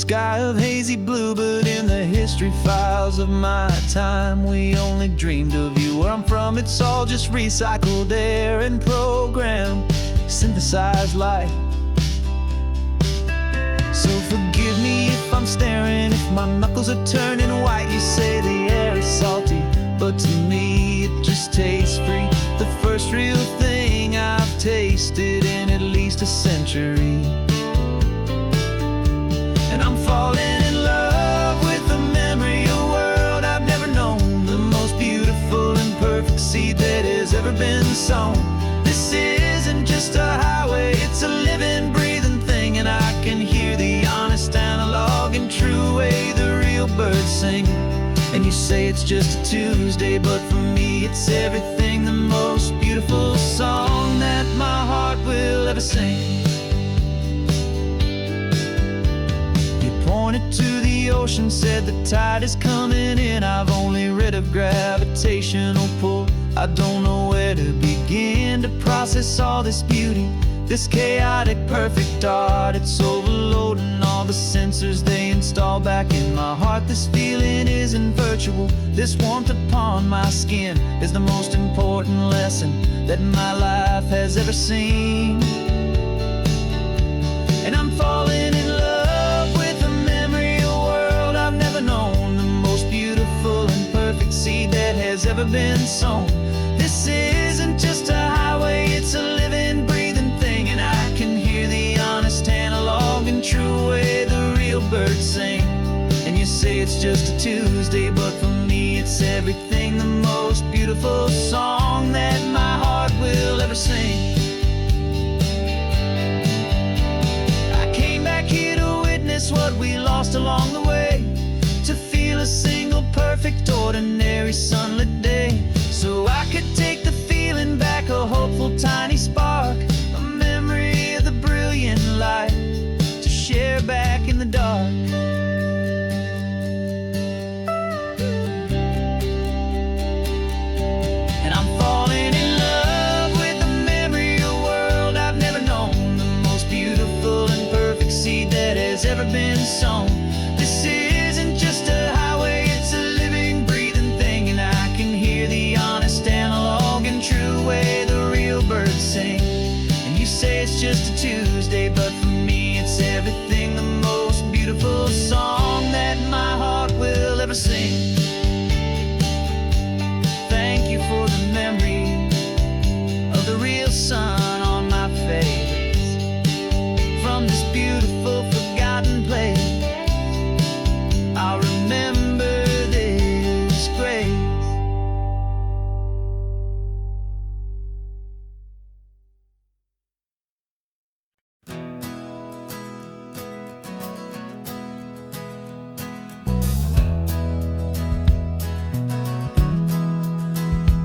sky of hazy blue, but in the history files of my time, we only dreamed of you. Where I'm from, it's all just recycled air and programmed, synthesized light. So forgive me if I'm staring, if my knuckles are turning white. You say the air is salty, but to me it just tastes free. The first real thing I've tasted in at least a century. And I'm falling in love with the memory of a world I've never known, the most beautiful and perfect seed that has ever been sown. This isn't just a highway, it's a living, breathing thing, and I can hear the honest, analog, and true way the real birds sing. And you say it's just a Tuesday, but for me it's everything, the most beautiful song that my heart will ever sing. Pointed to the ocean, said the tide is coming in. I've only read of gravitational pull. I don't know where to begin to process all this beauty, this chaotic perfect art. It's overloading all the sensors they install back in my heart. This feeling isn't virtual, this warmth upon my skin is the most important lesson that my life has ever seen. And I'm falling in love with a memory of a world I've never known, the most beautiful and perfect seed that has ever been sown. This isn't just a highway, it's a living, breathing thing, and I can hear the honest, analog, and true way the real birds sing. And you say it's just a Tuesday, but for me it's everything, the most beautiful song that my heart will ever sing. What we lost along the way, to feel a single perfect ordinary sunlit day, so I could take the feeling back, a hopeful tiny spark, a memory of the brilliant light to share back in the dark. And I'm falling in love with the memory of a world I've never known, the most beautiful and perfect seed that has ever been sown. This isn't just a highway, it's a living, breathing thing, and I can hear the honest, analog, and true way the real birds sing. And you say it's just a Tuesday, but for me it's everything, the most beautiful song that my heart will ever sing. Thank you for the memory of the real sun on my face, from this beautiful forgotten place. I'll remember this grace.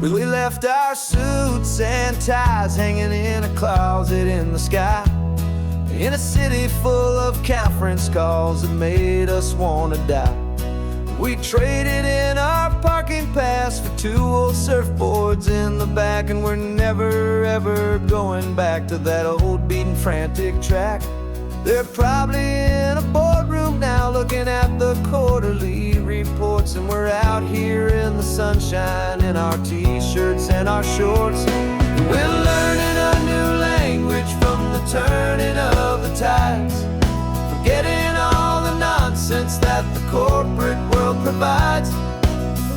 Well, we left our suits and ties hanging in a closet in the sky, in a city full of conference calls that made us wanna die. We traded in our parking pass for 2 old surfboards in the back, and we're never ever going back to that old beaten frantic track. They're probably in a boardroom now looking at the quarterly reports, and we're out here in the sunshine in our t-shirts and our shorts. We're learning a new language from the turning of the tides, forgetting all the nonsense that the corporate world provides.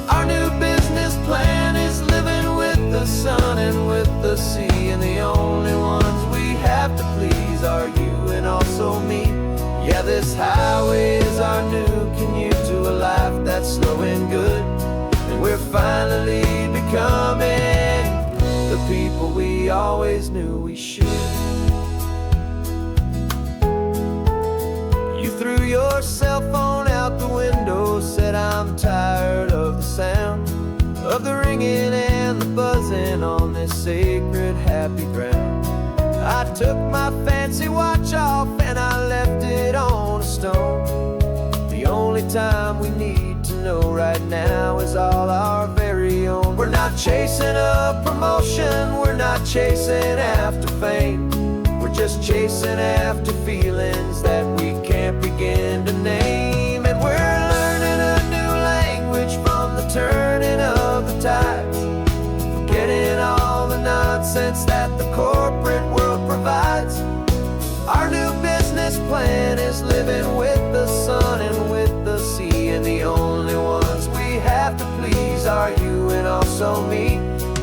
Our new business plan is living with the sun and with the sea, and the only ones we have to please are you and also me. Yeah, this highway is our new commute to a life that's slow and good, and we're finally becoming the people we always knew we should. You threw your cell phone out the window, said I'm tired of the sound of the ringing and the buzzing on this sacred happy ground. I took my fancy watch off and I left it on a stone. The only time we need to know right now is all our very own. We're not chasing a promotion, we're not chasing after fame, we're just chasing after feelings that we can't can't begin to name. And we're learning a new language from the turning of the tides, forgetting all the nonsense that the corporate world provides. Our new business plan is living with the sun and with the sea, and the only ones we have to please are you and also me.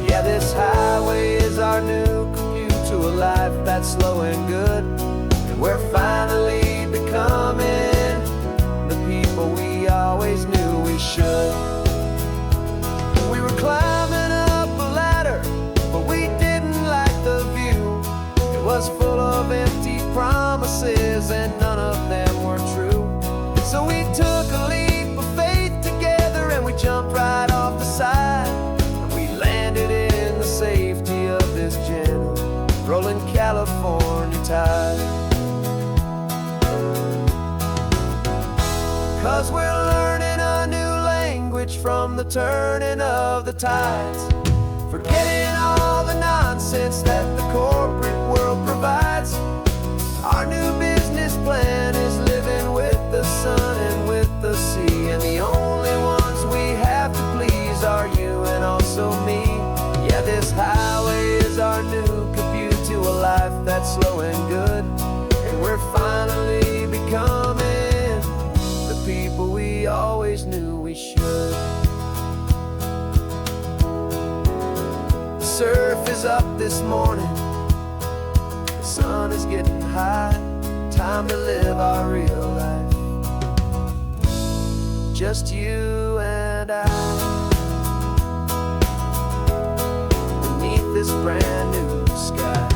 Yeah, this highway is our new commute to a life that's slow and good, and we're finally becoming the people we always knew we should. We were climbing up a ladder, but we didn't like the view. It was full of empty promises and none of them were true. So we took a leap of faith together and we jumped right off the side, and we landed in the safety of this gentle rolling California tide. 'Cause we're learning a new language from the turning of the tides, forgetting all the nonsense that the corporate world provides. Our new business plan is living with the sun and with the sea, and the only ones we have to please are you and also me. Yeah, this highway is our new commute to a life that's slow and good, and we're finally becoming the people we always knew we should. The surf is up this morning, the sun is getting high, time to live our real life, just you and I, beneath this brand new sky.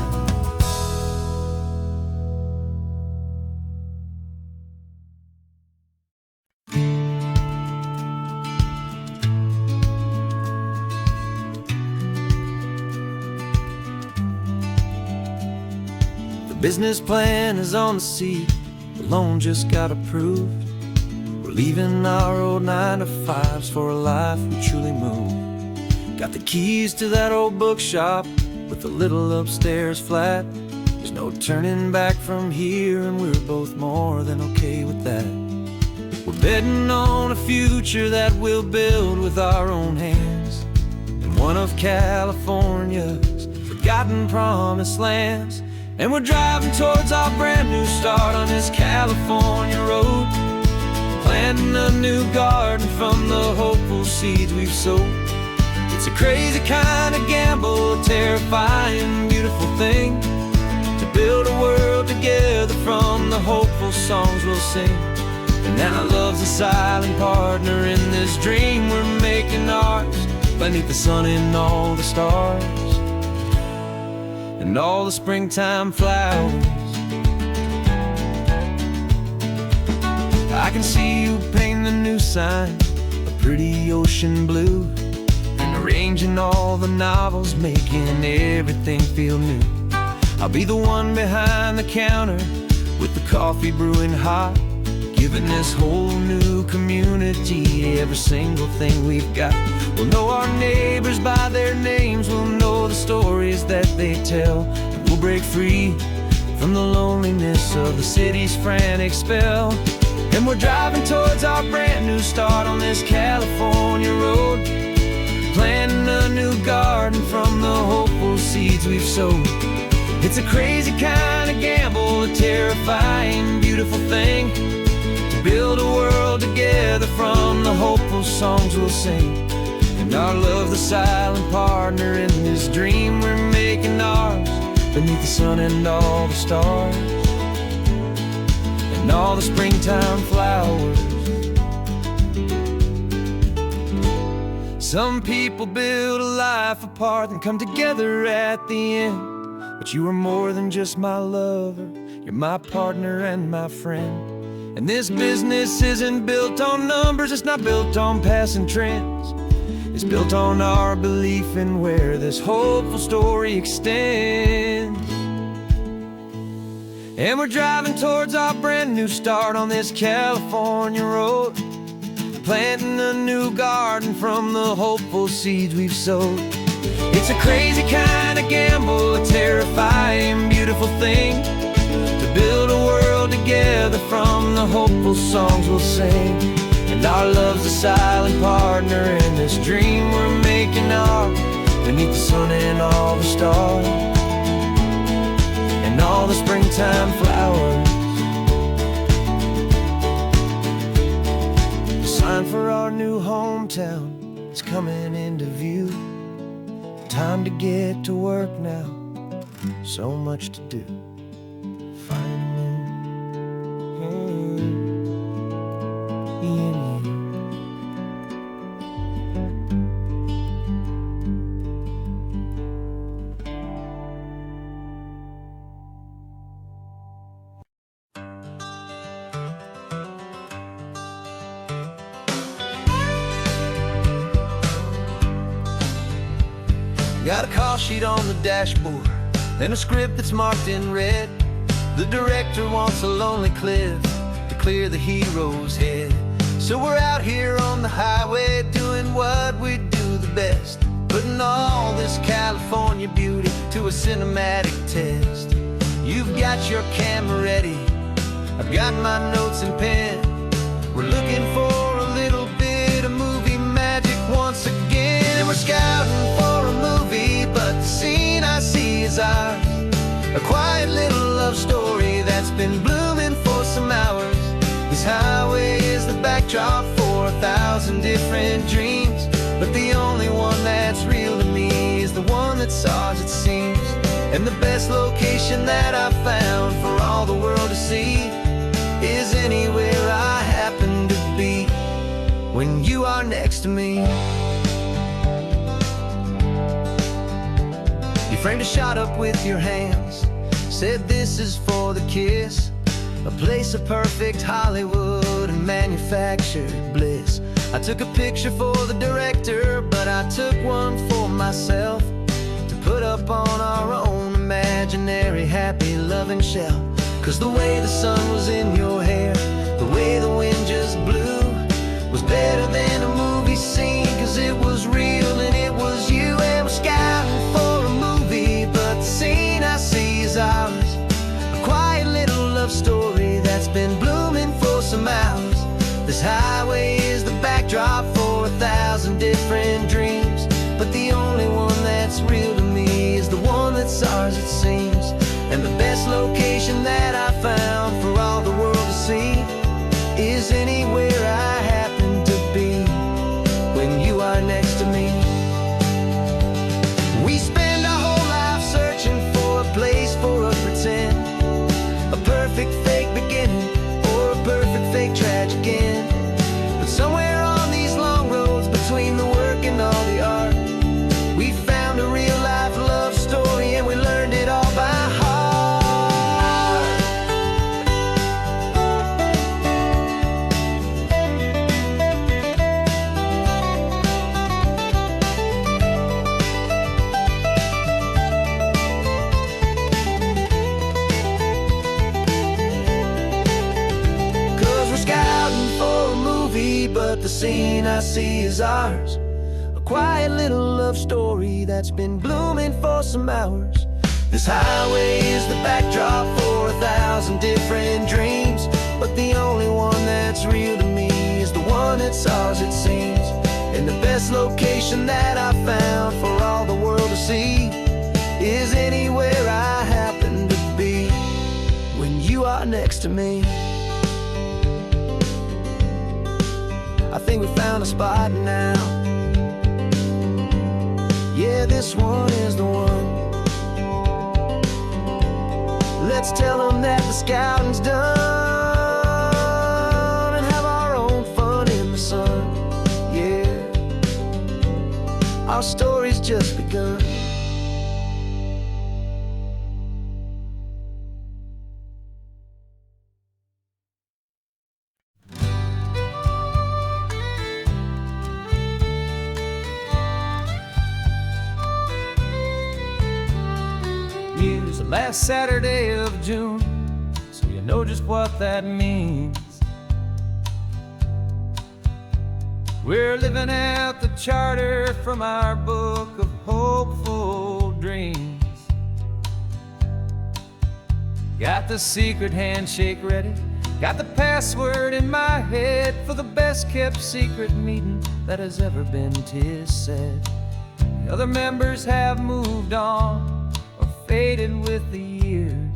The business plan is on the seat, the loan just got approved. We're leaving our old 9-to-5s for a life we truly move. Got the keys to that old bookshop with the little upstairs flat. There's no turning back from here, and we're both more than okay with that. We're betting on a future that we'll build with our own hands, in one of California's forgotten promised lands. And we're driving towards our brand new start on this California road, planting a new garden from the hopeful seeds we've sowed. It's a crazy kind of gamble, a terrifying, beautiful thing, to build a world together from the hopeful songs we'll sing. And now love's a silent partner in this dream we're making ours, beneath the sun and all the stars and all the springtime flowers. I can see you painting the new sign a pretty ocean blue, and arranging all the novels, making everything feel new. I'll be the one behind the counter with the coffee brewing hot, giving this whole new community every single thing we've got. We'll know our neighbors by their names, we'll know the stories that they tell, and we'll break free from the loneliness of the city's frantic spell. And we're driving towards our brand new start on this California road, planting a new garden from the hopeful seeds we've sowed. It's a crazy kind of gamble, a terrifying, beautiful thing, to build a world together from the hopeful songs we'll sing. And our love, the silent partner in this dream we're making ours, beneath the sun and all the stars and all the springtime flowers. Some people build a life apart and come together at the end, but you are more than just my lover, you're my partner and my friend. And this business isn't built on numbers, it's not built on passing trends, it's built on our belief in where this hopeful story extends. And we're driving towards our brand new start on this California road, planting a new garden from the hopeful seeds we've sowed. It's a crazy kind of gamble, a terrifying, beautiful thing, to build a world world together from the hopeful songs we'll sing. And our love's a silent partner in this dream we're making ours, beneath the sun and all the stars, and all the springtime flowers. The sign for our new hometown is coming into view. Time to get to work now, so much to do. Finding in you. Got a call sheet on the dashboard and a script that's marked in red. The director wants a lonely cliff to clear the hero's head. So we're out here on the highway doing what we do the best, putting all this California beauty to a cinematic test. You've got your camera ready, I've got my notes and pen. We're looking for a little bit of movie magic once again. And we're scouting for a movie, but the scene I see is ours. A quiet little love story that's been blooming for some hours. This highway is the backdrop for 1,000 different dreams, but the only one that's real to me is the one that's ours, it seems. And the best location that I've found for all the world to see is anywhere I happen to be when you are next to me. You framed a shot up with your hands, said this is for the kiss, a place of perfect Hollywood and manufactured bliss. I took a picture for the director, but I took one for myself to put up on our own imaginary happy loving shelf. Cause the way the sun was in your hair, the way the wind just blew, was better than a movie scene. Cause it was real and it was you. And we're scouting for a movie, but the scene I see is ours. A quiet little love story that's been blooming for some hours. This highway is the backdrop for 1,000 different dreams, but the only one that's real to me is the one that's ours, it seems. And the best location that I found for all the world to see is anywhere I happen to be when you are next to me. We spend our whole life searching for a place for a pretend, a perfect fake beginning or a perfect fake tragic end. But somewhere on these long roads between the work and all the art, we found a real life love story and we learned it all by heart. But the scene I see is ours. A quiet little love story that's been blooming for some hours. This highway is the backdrop for 1,000 different dreams, but the only one that's real to me is the one that's ours, it seems. And the best location that I found for all the world to see is anywhere I happen to be when you are next to me. I think we found a spot now. Yeah, this one is the one. Let's tell them that the scouting's done and have our own fun in the sun. Yeah, our story's just begun. Last Saturday of June, so you know just what that means. We're living out the charter from our book of hopeful dreams. Got the secret handshake ready, got the password in my head for the best kept secret meeting that has ever been, 'tis said. The other members have moved on or faded with the years,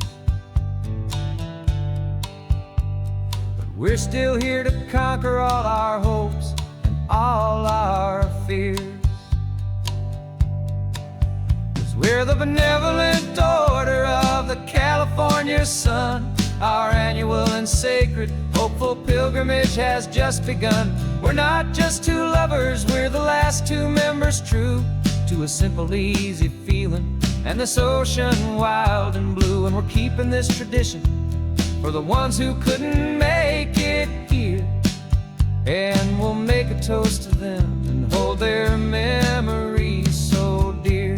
but we're still here to conquer all our hopes and all our fears. 'Cause we're the benevolent order of the California sun. Our annual and sacred hopeful pilgrimage has just begun. We're not just two lovers, we're the last two members true to a simple, easy feeling and this ocean wild and blue. And we're keeping this tradition for the ones who couldn't make it here, and we'll make a toast to them and hold their memories so dear.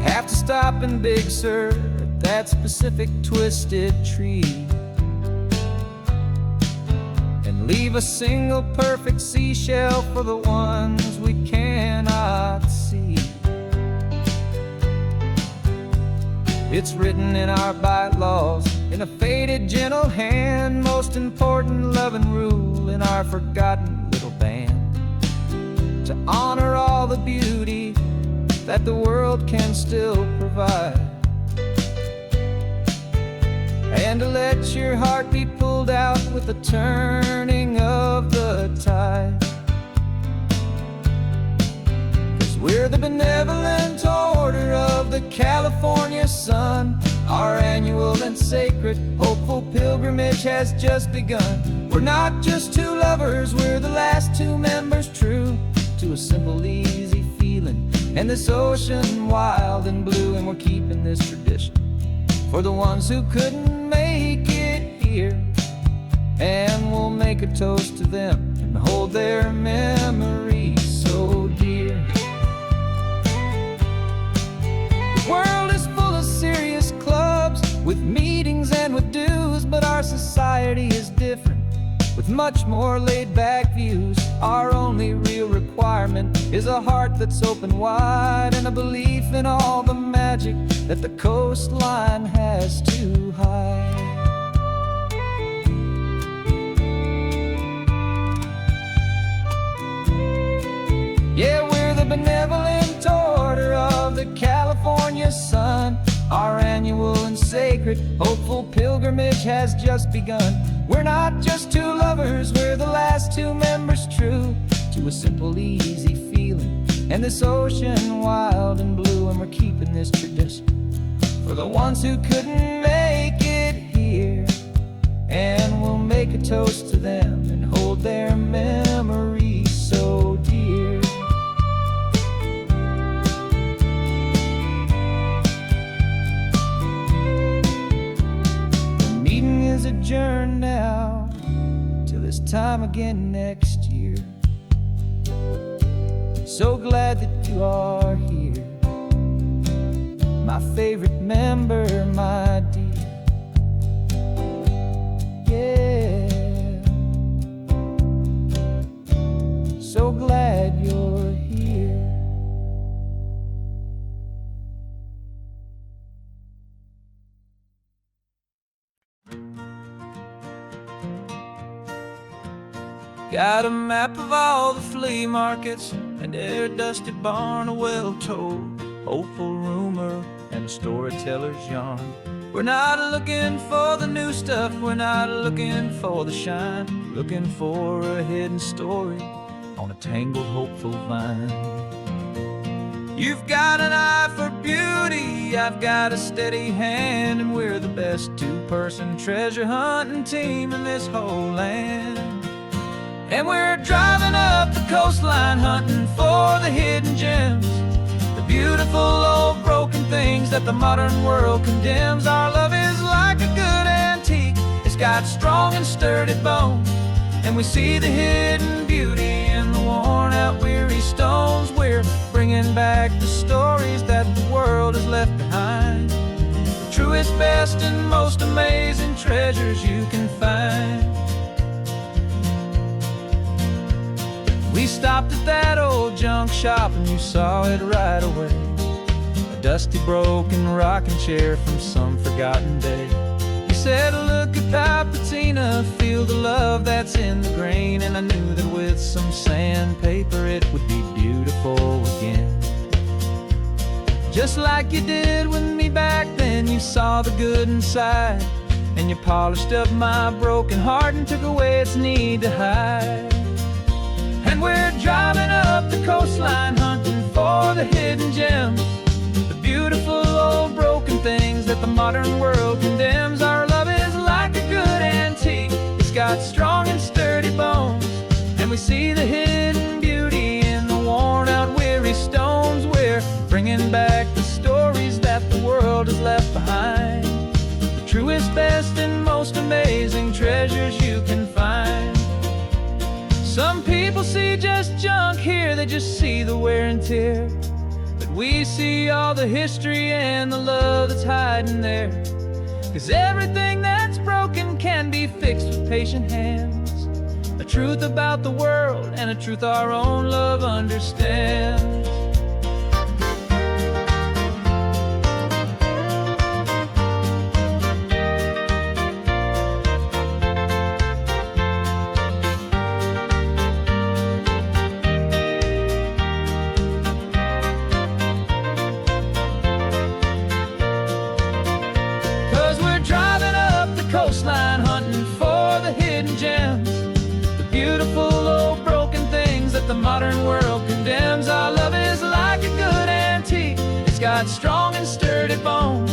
Have to stop in Big Sur at that specific twisted tree and leave a single perfect seashell for the ones we cannot see. It's written in our bylaws in a faded gentle hand, most important love and rule in our forgotten little band, to honor all the beauty that the world can still provide, and to let your heart be pulled out with the turning of the tide. 'Cause we're the benevolent order of the California sun. Our annual and sacred hopeful pilgrimage has just begun. We're not just two lovers, we're the last two members true to a simple, easy feeling and this ocean wild and blue. And we're keeping this tradition for the ones who couldn't make it here, and we'll make a toast to them and hold their memories so dear. The world is full of serious clubs with meetings and with dues, but our society is different with much more laid-back views. Our only real requirement is a heart that's open wide and a belief in all the magic that the coastline has to hide. Yeah, we're the benevolent order of the California sun. Our annual and sacred hopeful pilgrimage has just begun. We're not just two lovers, we're the last two members true to a simple, easy feeling and this ocean wild and blue. And we're keeping this tradition for the ones who couldn't make it here, and we'll make a toast to them and hold their memories so dear. The meeting is adjourned now till this time again next year. So glad that you are here, my favorite member, my dear. Yeah, so glad you're here. Got a map of all the flea markets and their dusty barn, a well-told hopeful rumor and a storyteller's yarn. We're not looking for the new stuff, we're not looking for the shine, looking for a hidden story on a tangled hopeful vine. You've got an eye for beauty, I've got a steady hand, and we're the best two-person treasure hunting team in this whole land. And we're driving up the coastline hunting for the hidden gems, the beautiful old broken things that the modern world condemns. Our love is like a good antique, it's got strong and sturdy bones, and we see the hidden beauty in the worn out weary stones. We're bringing back the stories that the world has left behind, the truest, best, and most amazing treasures you can find. We stop stopped at that old junk shop and you saw it right away. A dusty, broken rocking chair from some forgotten day. You said, look at that patina, feel the love that's in the grain. And I knew that with some sandpaper it would be beautiful again. Just like you did with me back then, you saw the good inside, and you polished up my broken heart and took away its need to hide. And we're driving up the coastline hunting for the hidden gems, the beautiful old broken things that the modern world condemns. Our love is like a good antique, it's got strong and sturdy bones, and we see the hidden beauty in the worn out weary stones. We're bringing back the stories that the world has left behind, the truest, best, and most amazing treasures you can find. Some people see just junk here, they just see the wear and tear, but we see all the history and the love that's hiding there. 'Cause everything that's broken can be fixed with patient hands, a truth about the world and a truth our own love understands. 'Cause we're driving up the coastline hunting for the hidden gems, the beautiful old broken things that the modern world condemns. Our love is like a good antique, it's got strong and sturdy bones,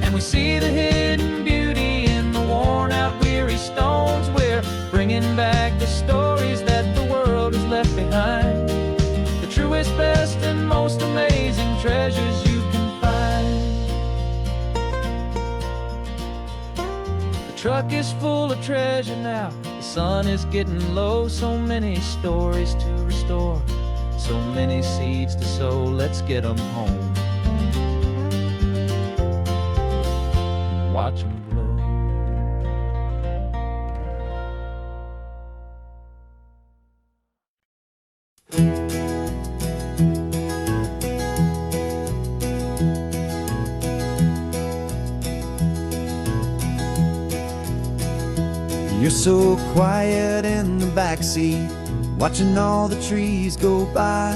and we see the hidden beauty in the worn out weary stones. We're bringing back the stories that the world has left behind, the truest, best, and most amazing treasures you can find. The truck is full of treasure now, the sun is getting low. So many stories to restore, so many seeds to sow. Let's get them home, watch them grow. You're so quiet in the backseat, watching all the trees go by.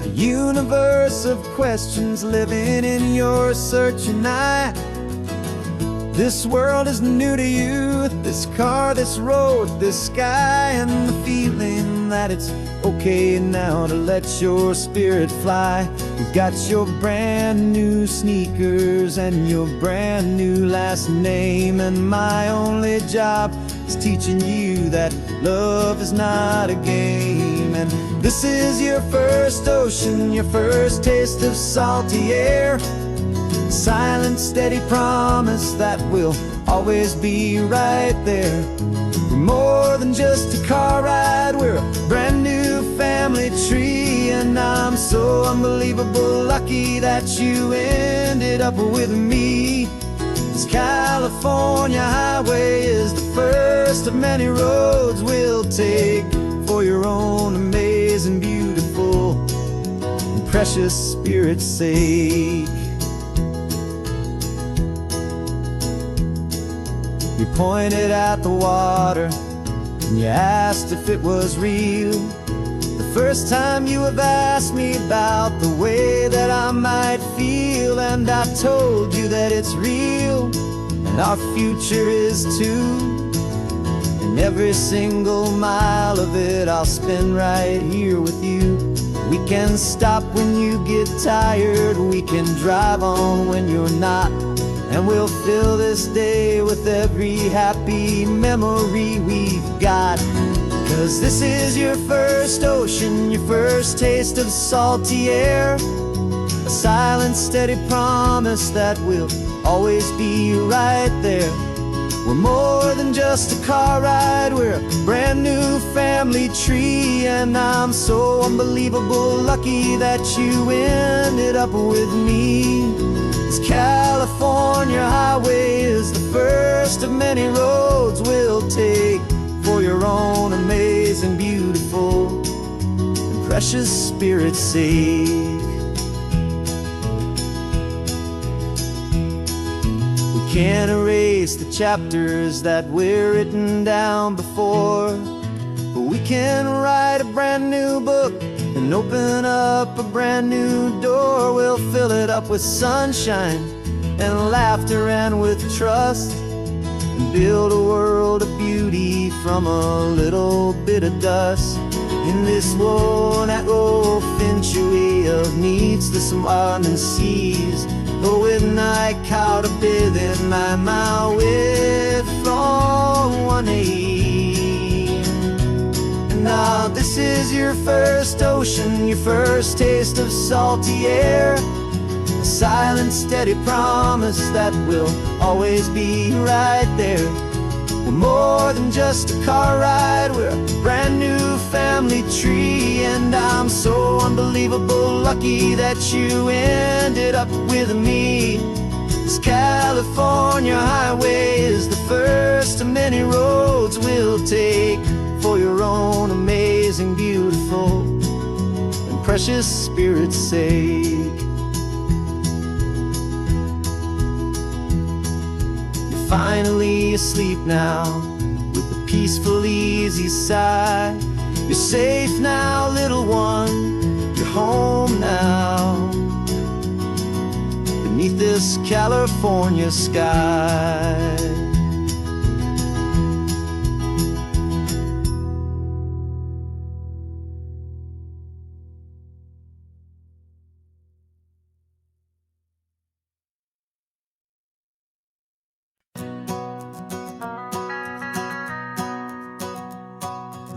A universe of questions living in your searching eye. This world is new to you, this car, this road, this sky, and the feeling that it's okay now to let your spirit fly. You've got your brand new sneakers and your brand new last name, and my only job is teaching you that love is not a game. And this is your first ocean, your first taste of salty air, silent, steady promise that we'll always be right there. We're more than just a car ride, we're a brand new family tree, and I'm so unbelievable lucky that you ended up with me. This California highway is the first of many roads we'll take for your own amazing, beautiful, and precious spirit's sake. You pointed at the water and you asked if it was real. The first time you have asked me about the way that I might feel, and I told you that it's real and our future is too. And every single mile of it I'll spend right here with you. We can stop when you get tired, we can drive on when you're not, and we'll fill this day with every happy memory we've got. 'Cause this is your first ocean, your first taste of salty air, a silent, steady promise that we'll always be right there. We're more than just a car ride, we're a brand new family tree, and I'm so unbelievable lucky that you ended up with me. This California highway is the first of many roads we'll take for your own amazing, beautiful, precious Spirit's sake. We can't erase the chapters that were written down before, but we can write a brand new book and open up a brand new door. We'll fill it up with sunshine and laughter and with trust, and build a world of beauty from a little bit of dust. In this world that finch of needs the surrounding seas, go with night caught a bit in my with from one aim. And now this is your first ocean, your first taste of salty air, a silent steady promise that we'll always be right there. We're more than just a car ride, we're a brand new family tree. And I'm so unbelievable lucky that you ended up with me. This California highway is the first of many roads we'll take for your own amazing, beautiful, and precious Spirit's sake. Finally asleep now with a peaceful, easy sigh. You're safe now, little one, you're home now, beneath this California sky.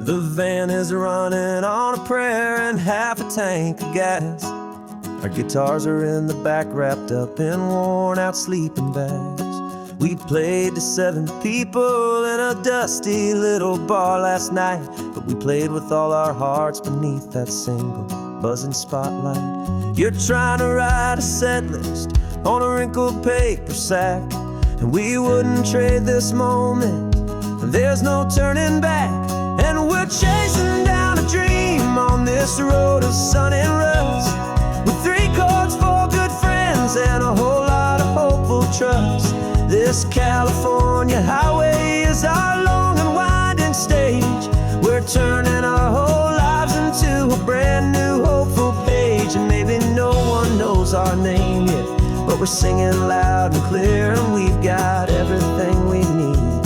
The van is running on a prayer and half a tank of gas. Our guitars are in the back, wrapped up in worn-out sleeping bags. We played to 7 people in a dusty little bar last night, but we played with all our hearts beneath that single buzzing spotlight. You're trying to write a set list on a wrinkled paper sack, and we wouldn't trade this moment. There's no turning back. And we're chasing down a dream on this road of sun and rust, with 3 chords, 4 good friends, and a whole lot of hopeful trust. This California highway is our long and winding stage. We're turning our whole lives into a brand new hopeful page. And maybe no one knows our name yet, but we're singing loud and clear, and we've got everything we need,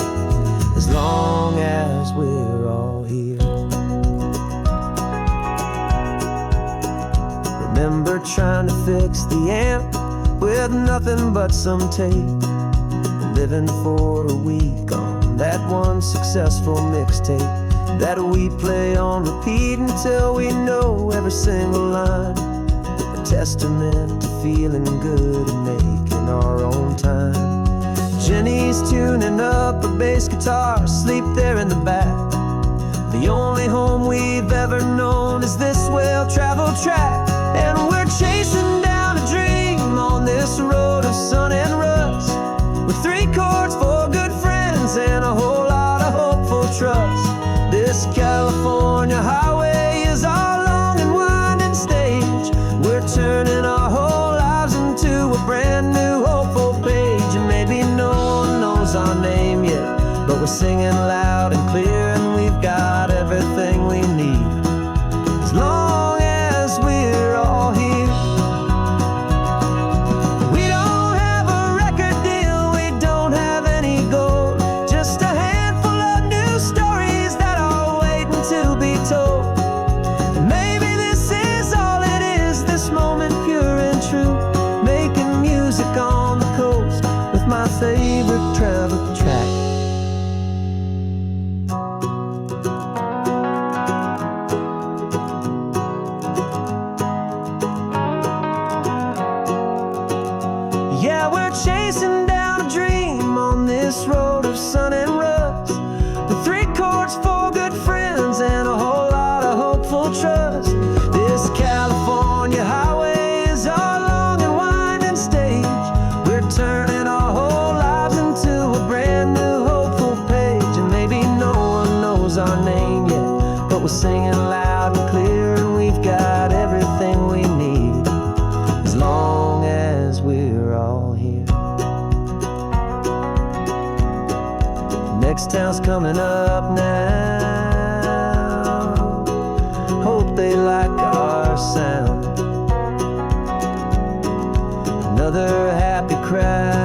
as long as we're all here. Remember trying to fix the amp with nothing but some tape, living for a week on that one successful mixtape that we play on repeat until we know every single line. A testament to feeling good and making our own time. Jenny's tuning up a bass guitar, asleep there in the back. The only home we've ever known is this well-traveled track. And we're chasing down a dream on this road of sun and rust, with 3 chords, 4 good friends, and a whole lot of hopeful trust. This California highway is our long and winding stage. We're turning our whole lives into a brand new hopeful page. And maybe no one knows our name yet, but we're singing loud and clear, and we've got everything we need, as long as we're all here. We don't have a record deal, we don't have any gold, just a handful of new stories that are waiting to be told. And maybe this is all it is, this moment pure and true, making music on the coast with my favorite travel track. Yeah, we're chasing down a dream on this road of sun and rust, with 3 chords, 4 good friends, and a whole lot of hopeful trust. This California highway is our long and winding stage. We're turning our whole lives into a brand new hopeful page. And maybe no one knows our name yet, but we're singing loud and clear, and we've got next town's coming up now. Hope they like our sound. Another happy crowd.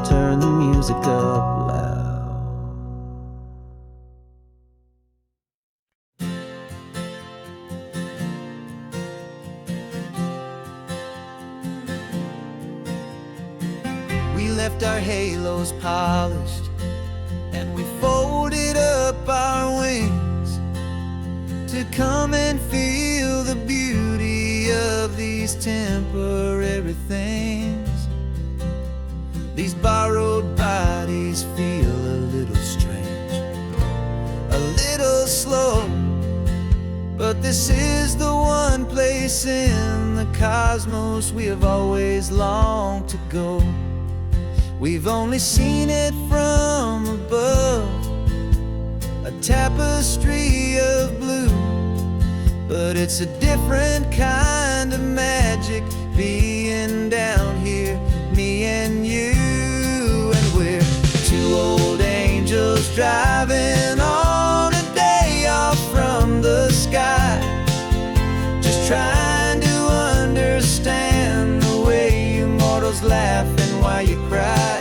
Turn the music up loud. We left our halos polished, and we folded up our wings to come and feel the beauty of these temporary things. These borrowed bodies feel a little strange, a little slow, but this is the one place in the cosmos we have always longed to go. We've only seen it from above, a tapestry of blue, but it's a different kind of magic being down here, me and you. And we're two old angels driving on a day off from the sky, just trying to understand the way you mortals laugh and why you cry.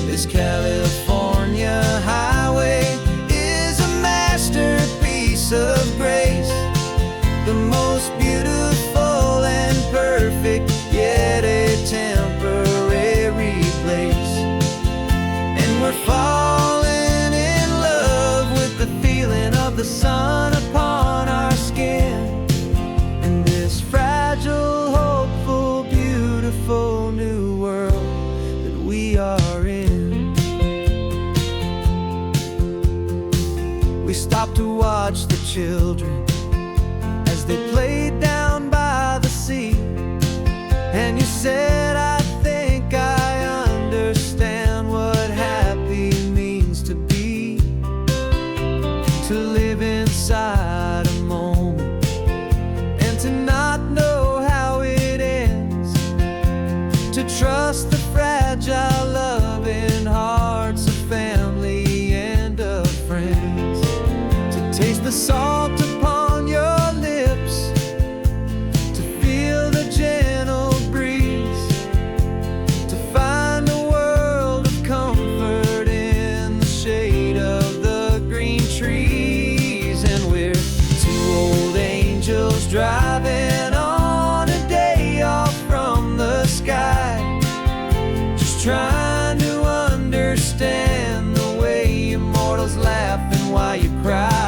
This California highway is a masterpiece of grace, the most beautiful and perfect, yet a temporary place. And we're falling in love with the feeling of the sun upon our skin, in this fragile, hopeful, beautiful new world that we are in. We stopped to watch the children as they played down by the sea, and you said, I think I understand what happy means to be, to live inside a moment and to not know how it ends, to trust the fragile loving hearts of family and of friends, to taste the salt upon your lips, to feel the gentle breeze, to find a world of comfort in the shade of the green trees. And we're two old angels driving on a day off from the sky, just trying to understand the way you mortals laugh and why you cry.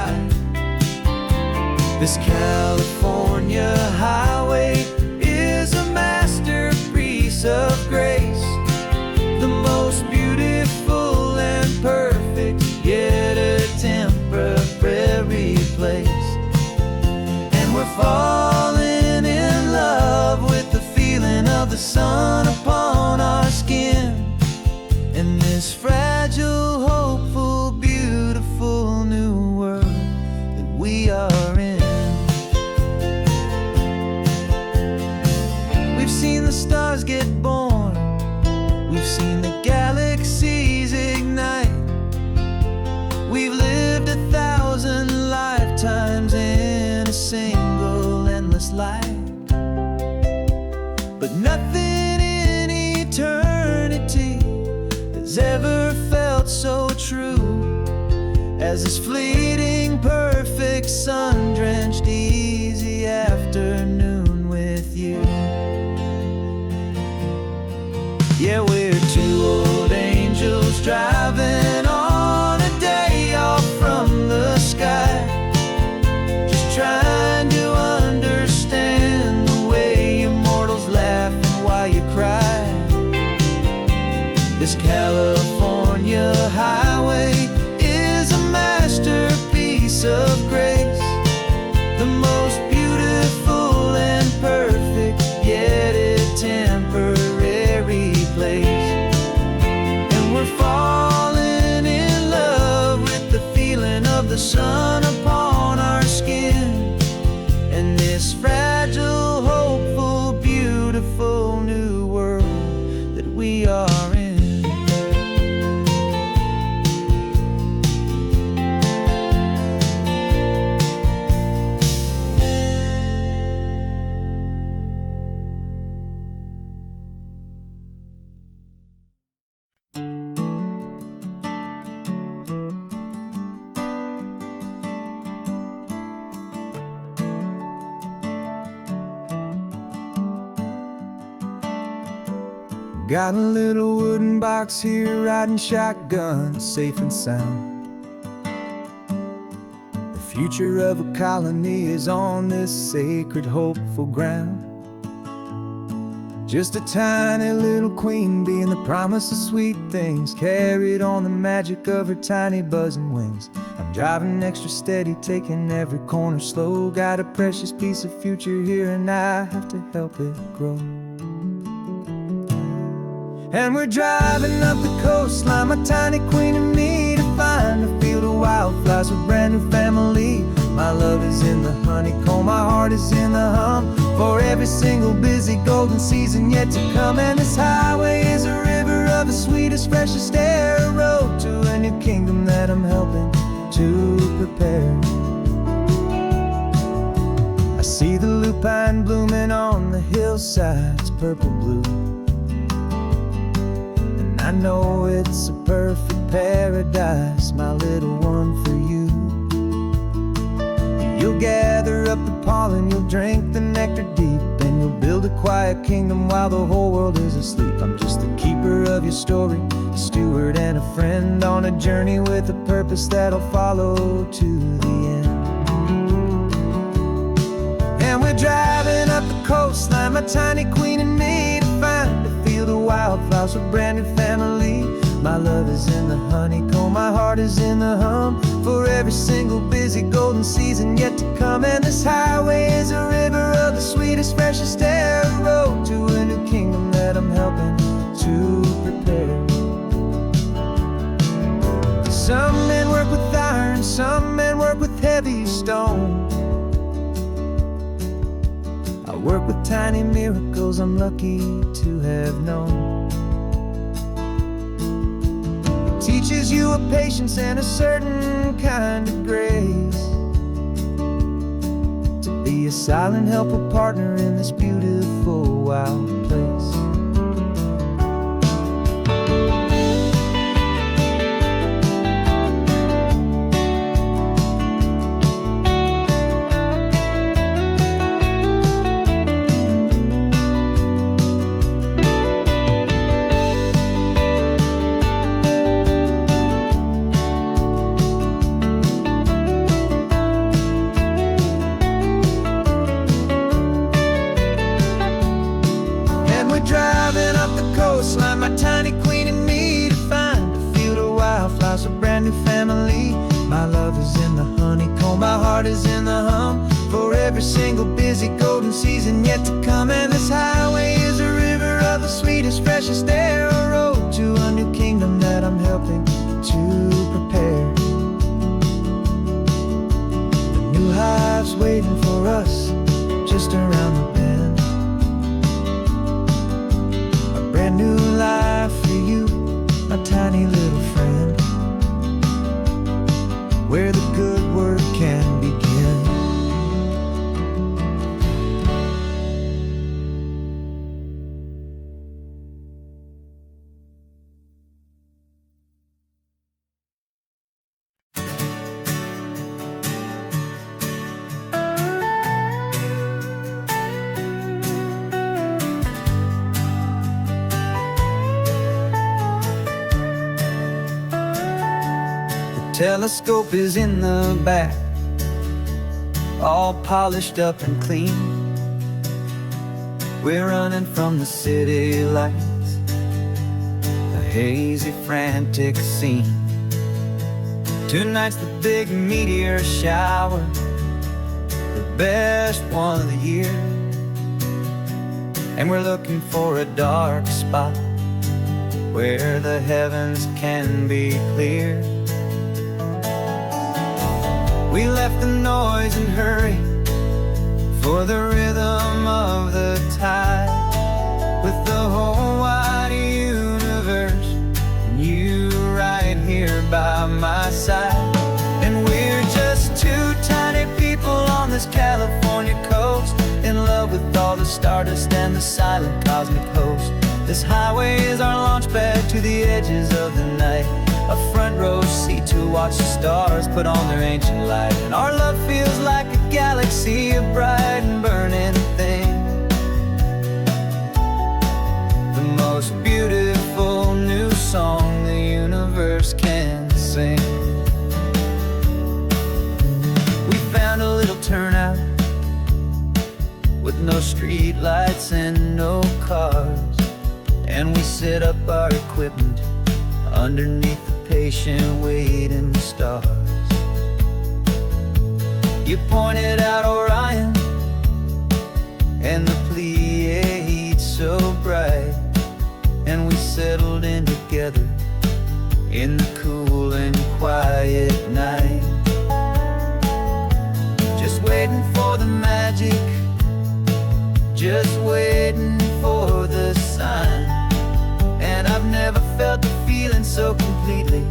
This California highway is a masterpiece of grace, the most beautiful and perfect, yet a temporary place. And we're falling in love with the feeling of the sun upon our skin, in this fragile, hopeful, beautiful new world that we are in. We've seen the stars get born, we've seen the galaxies ignite, we've lived 1,000 lifetimes in a single endless life, but nothing in eternity has ever felt so true as this fleeting, perfect, sun-drenched, easy afternoon with you. Yeah, we're two old angels driving on a day off from the sky, just trying to understand the way you mortals laugh and why you cry. This California highway is a masterpiece of grace, the most beautiful and perfect, yet a temporary place. And we're falling in love with the feeling of the sun upon our skin, and this fragile, hopeful, beautiful new world that we are in. Got a little wooden box here, riding shotgun, safe and sound. The future of a colony is on this sacred, hopeful ground. Just a tiny little queen bee and the promise of sweet things, carried on the magic of her tiny buzzing wings. I'm driving extra steady, taking every corner slow. Got a precious piece of future here and I have to help it grow. And we're driving up the coastline, my tiny queen and me, to find a field of wildflowers with brand new family. My love is in the honeycomb, my heart is in the hum, for every single busy golden season yet to come. And this highway is a river of the sweetest, freshest air, a road to a new kingdom that I'm helping to prepare. I see the lupine blooming on the hillsides, purple blue, and I know it's a perfect paradise, my little one, for you. You'll gather up the pollen, you'll drink the nectar deep, and you'll build a quiet kingdom while the whole world is asleep. I'm just the keeper of your story, a steward and a friend, on a journey with a purpose that'll follow to the end. And we're driving up the coastline, my tiny queen and me, to find a field of wildflowers with brand new family. My love is in the honeycomb, my heart is in the hum, for every single busy golden season yet to come. And this highway is a river of the sweetest, freshest air, a road to a new kingdom that I'm helping to prepare. Some men work with iron, some men work with heavy stone. I work with tiny miracles I'm lucky to have known. Teaches you a patience and a certain kind of grace, to be a silent, helpful partner in this beautiful, wild place. Driving up the coastline, my tiny queen and me, to find a field of wildflowers, a brand new family. My love is in the honeycomb, my heart is in the hum, for every single busy golden season yet to come. And this highway is a river of the sweetest, freshest air, a road to a new kingdom that I'm helping to prepare. The new hive's waiting for us just around the bend. Brand new life for you, my tiny little friend, where the good work can begin. Telescope is in the back, all polished up and clean. We're running from the city lights, a hazy, frantic scene. Tonight's the big meteor shower, the best one of the year. And we're looking for a dark spot where the heavens can be clear. We left the noise and hurry for the rhythm of the tide, with the whole wide universe and you right here by my side. And we're just two tiny people on this California coast, in love with all the stardust and the silent cosmic host. This highway is our launch pad to the edges of the night, a front row seat to watch the stars put on their ancient light. And our love feels like a galaxy, a bright and burning thing, the most beautiful set up our equipment underneath the patient waiting stars. You pointed out Orion and the Pleiades so bright, and we settled in together in the cool and quiet night, just waiting for the magic, just waiting for the sign. And I've never felt the feeling so completely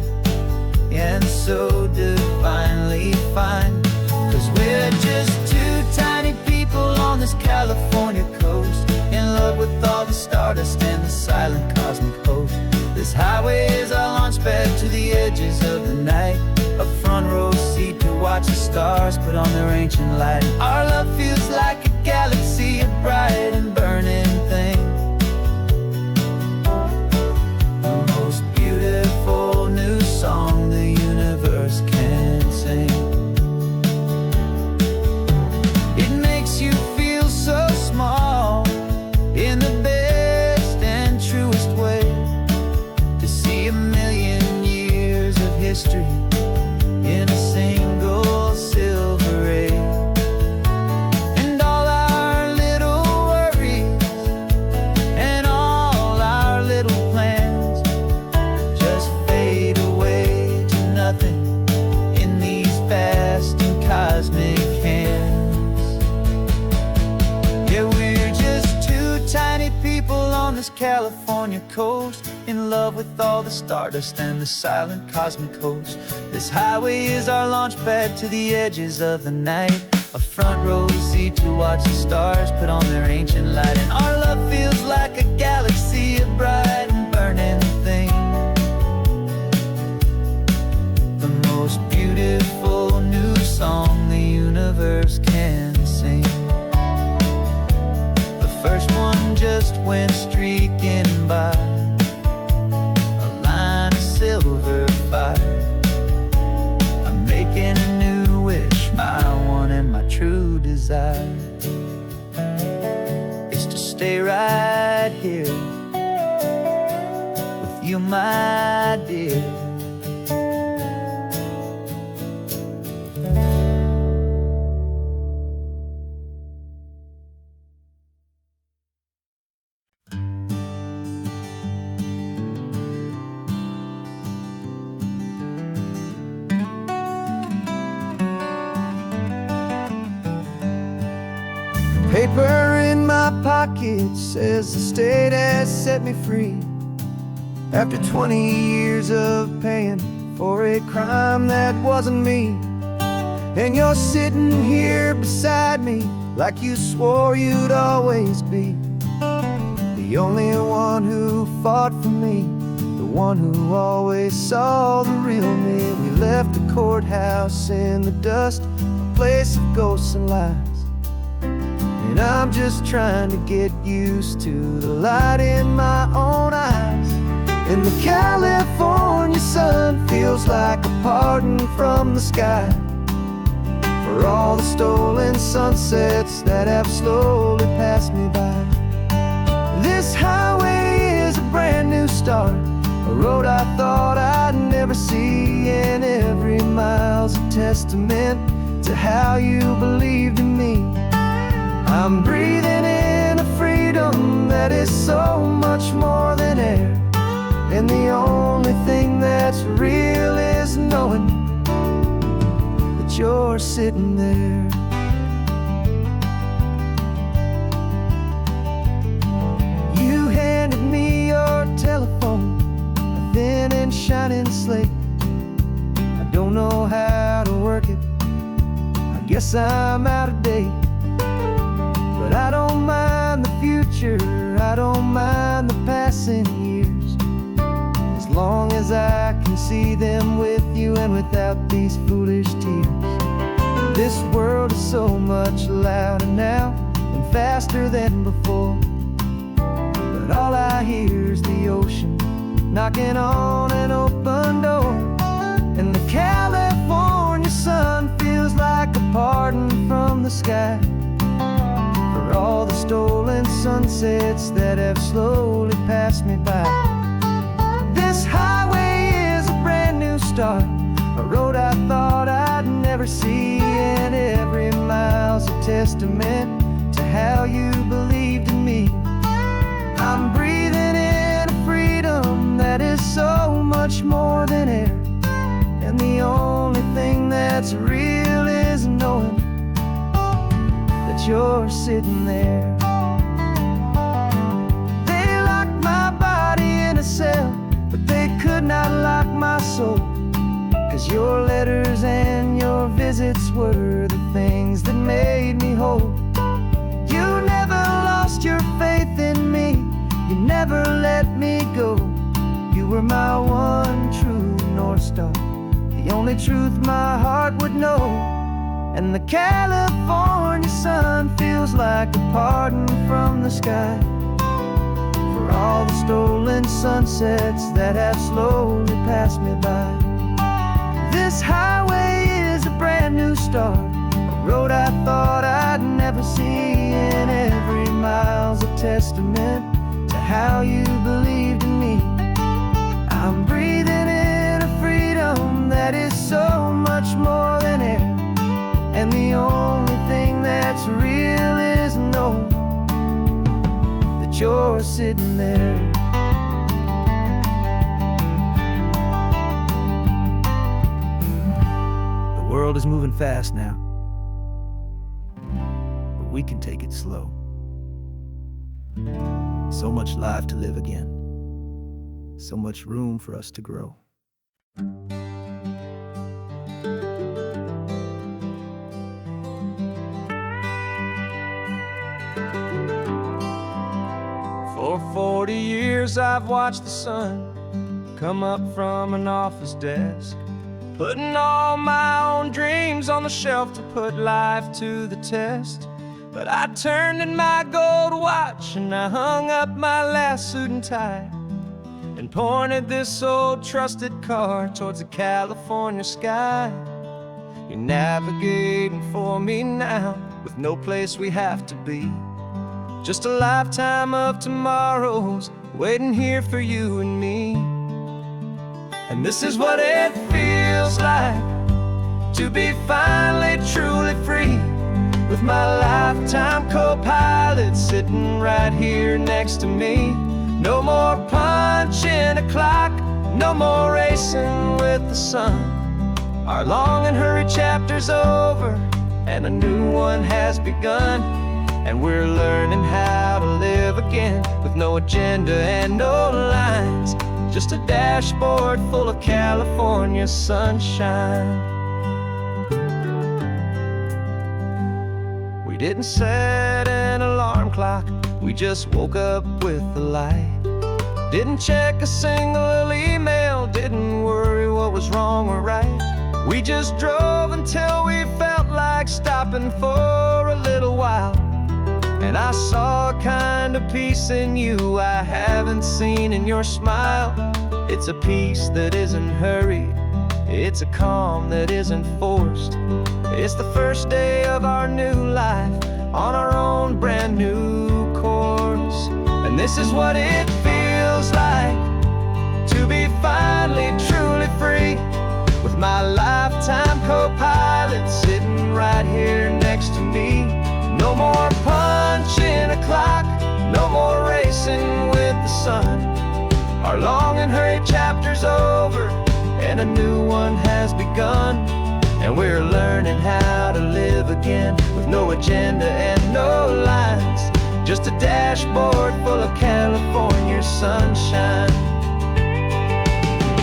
and so divinely fine. 'Cause we're just two tiny people on this California coast, in love with all the stardust and the silent cosmic host. This highway is our launch pad to the edges of the night, a front row seat to watch the stars put on their ancient light. Our love feels like a galaxy, a bright and burning thing, the most beautiful new song the universe can sing. It makes you feel so small in the best and truest way, to see a million years of history in a single silver ray. And all our little worries and all our little plans just fade away to nothing in these vast and cosmic hands. Yeah, we're just two tiny people on this California coast, in love with all the stardust and the silent cosmic host. This highway is our launch pad to the edges of the night, a front row seat to watch the stars put on their ancient light. And our love feels like a galaxy, a bright and burning thing, the most beautiful new song the universe can sing. The first one just went streaking by, a line of silver fire. I'm making a new wish, my one and my true desire is to stay right here with you, my dear. Paper in my pocket says the state has set me free, after 20 years of paying for a crime that wasn't me. And you're sitting here beside me like you swore you'd always be, the only one who fought for me, the one who always saw the real me. We left the courthouse in the dust, a place of ghosts and lies. And I'm just trying to get used to the light in my own eyes. And the California sun feels like a pardon from the sky for all the stolen sunsets that have slowly passed me by. This highway is a brand new start, a road I thought I'd never see, and every mile's a testament to how you believed in me. I'm breathing in a freedom that is so much more than air, and the only thing that's real is knowing that you're sitting there. You handed me your telephone, a thin and shining slate. I don't know how to work it, I guess I'm out of date. But I don't mind the future, I don't mind the passing years, as long as I can see them with you and without these foolish tears. This world is so much louder now and faster than before, but all I hear is the ocean knocking on an open door. And the California sun feels like a pardon from the sky for all the stolen sunsets that have slowly passed me by. start, a road I thought I'd never see, and every mile's a testament to how you believed in me. I'm breathing in a freedom that is so much more than air, and the only thing that's real is knowing that you're sitting there. They locked my body in a cell, but they could not lock my soul, 'cause your letters and your visits were the things that made me whole. You never lost your faith in me, you never let me go. You were my one true North Star, the only truth my heart would know. And the California sun feels like a pardon from the sky for all the stolen sunsets that have slowly passed me by. This highway is a brand new start, a road I thought I'd never see, and every mile's a testament to how you believed in me. I'm breathing in a freedom that is so much more than air, and the only thing that's real is knowing that you're sitting there. The world is moving fast now, but we can take it slow. So much life to live again, so much room for us to grow. For 40 years I've watched the sun come up from an office desk, putting all my own dreams on the shelf to put life to the test. But I turned in my gold watch and I hung up my last suit and tie, and pointed this old trusted car towards the California sky. You're navigating for me now, with no place we have to be, just a lifetime of tomorrows waiting here for you and me. And this is what it feels like to be finally truly free, with my lifetime co-pilot sitting right here next to me. No more punching a clock, no more racing with the sun. Our long and hurried chapter's over, and a new one has begun. And we're learning how to live again, with no agenda and no lines, just a dashboard full of California sunshine. We didn't set an alarm clock, we just woke up with the light. Didn't check a single email, didn't worry what was wrong or right. We just drove until we felt like stopping for a little while. And I saw a kind of peace in you I haven't seen in your smile. It's a peace that isn't hurried, it's a calm that isn't forced. It's the first day of our new life on our own brand new course. And this is what it feels like to be finally truly free, with my lifetime co-pilot sitting right here next to me. No more punching a clock, no more racing with the sun. Our long and hurried chapter's over, and a new one has begun. And we're learning how to live again, with no agenda and no lines, just a dashboard full of California sunshine.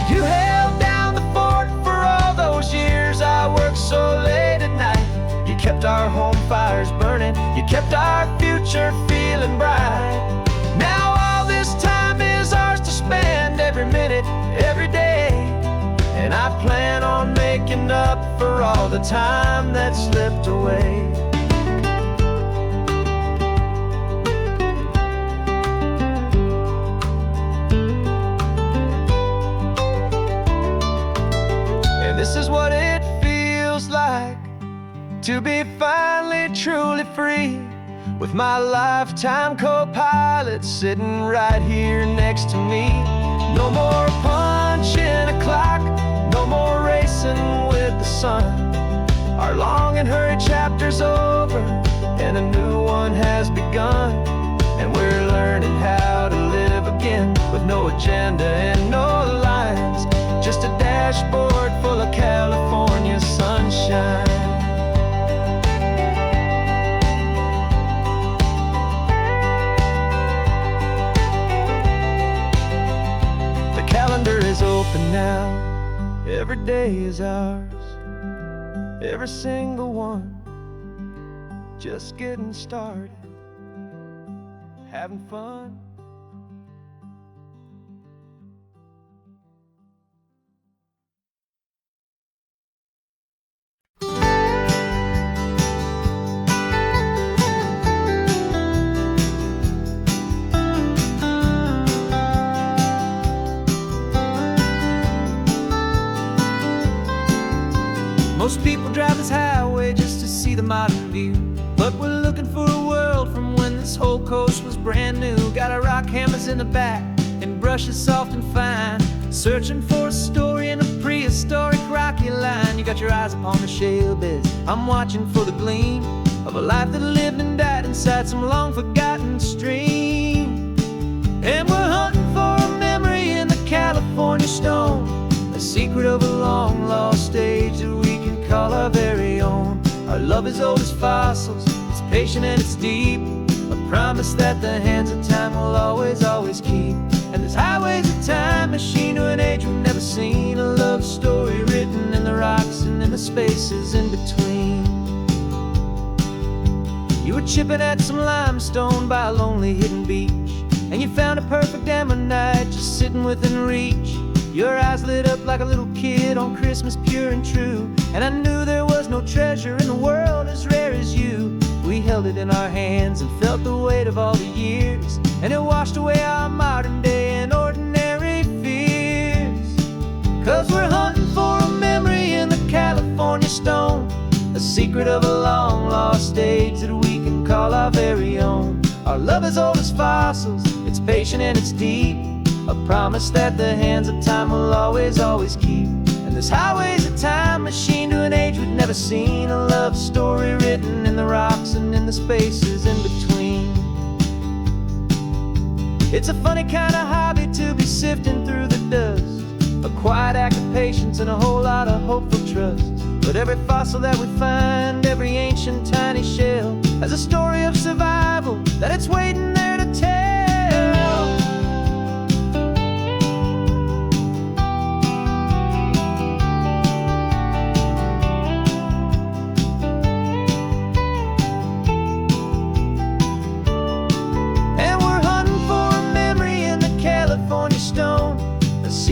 You held down the fort for all those years I worked so late at night. You kept our home fires burning, you kept our future feeling bright. Now all this time is ours to spend, every minute, every day. And I plan on making up for all the time that slipped away. And this is what it feels like to be finally truly free, with my lifetime co-pilot sitting right here next to me. No more punching a clock, no more chapter's over and a new one has begun, and we're learning how to live again with no agenda and no lines, just a dashboard full of California sunshine. The calendar is open now, every day is ours, every single one, just getting started, having fun. Most people drive this highway just to see the modern view, but we're looking for a world from when this whole coast was brand new. Got our rock hammers in the back and brushes soft and fine, searching for a story in a prehistoric rocky line. You got your eyes upon the shale beds, I'm watching for the gleam of a life that lived and died inside some long forgotten stream. And we're hunting for a memory in the California stone, a secret of a long lost age that we can call our very own. Our love is old as fossils, it's patient and it's deep, a promise that the hands of time will always, always keep. And this highway's a time machine to an age we've never seen, a love story written in the rocks and in the spaces in between. You were chipping at some limestone by a lonely hidden beach, and you found a perfect ammonite just sitting within reach. Your eyes lit up like a little kid on Christmas, pure and true, and I knew there was no treasure in the world as rare as you. We held it in our hands and felt the weight of all the years, and it washed away our modern day and ordinary fears. 'Cause we're hunting for a memory in the California stone, a secret of a long lost age that we can call our very own. Our love is old as fossils, it's patient and it's deep, a promise that the hands of time will always, always keep. And this highway's a time machine to an age we've never seen, a love story written in the rocks and in the spaces in between. It's a funny kind of hobby to be sifting through the dust, a quiet act of patience and a whole lot of hopeful trust. But every fossil that we find, every ancient tiny shell, has a story of survival that it's waiting there to tell.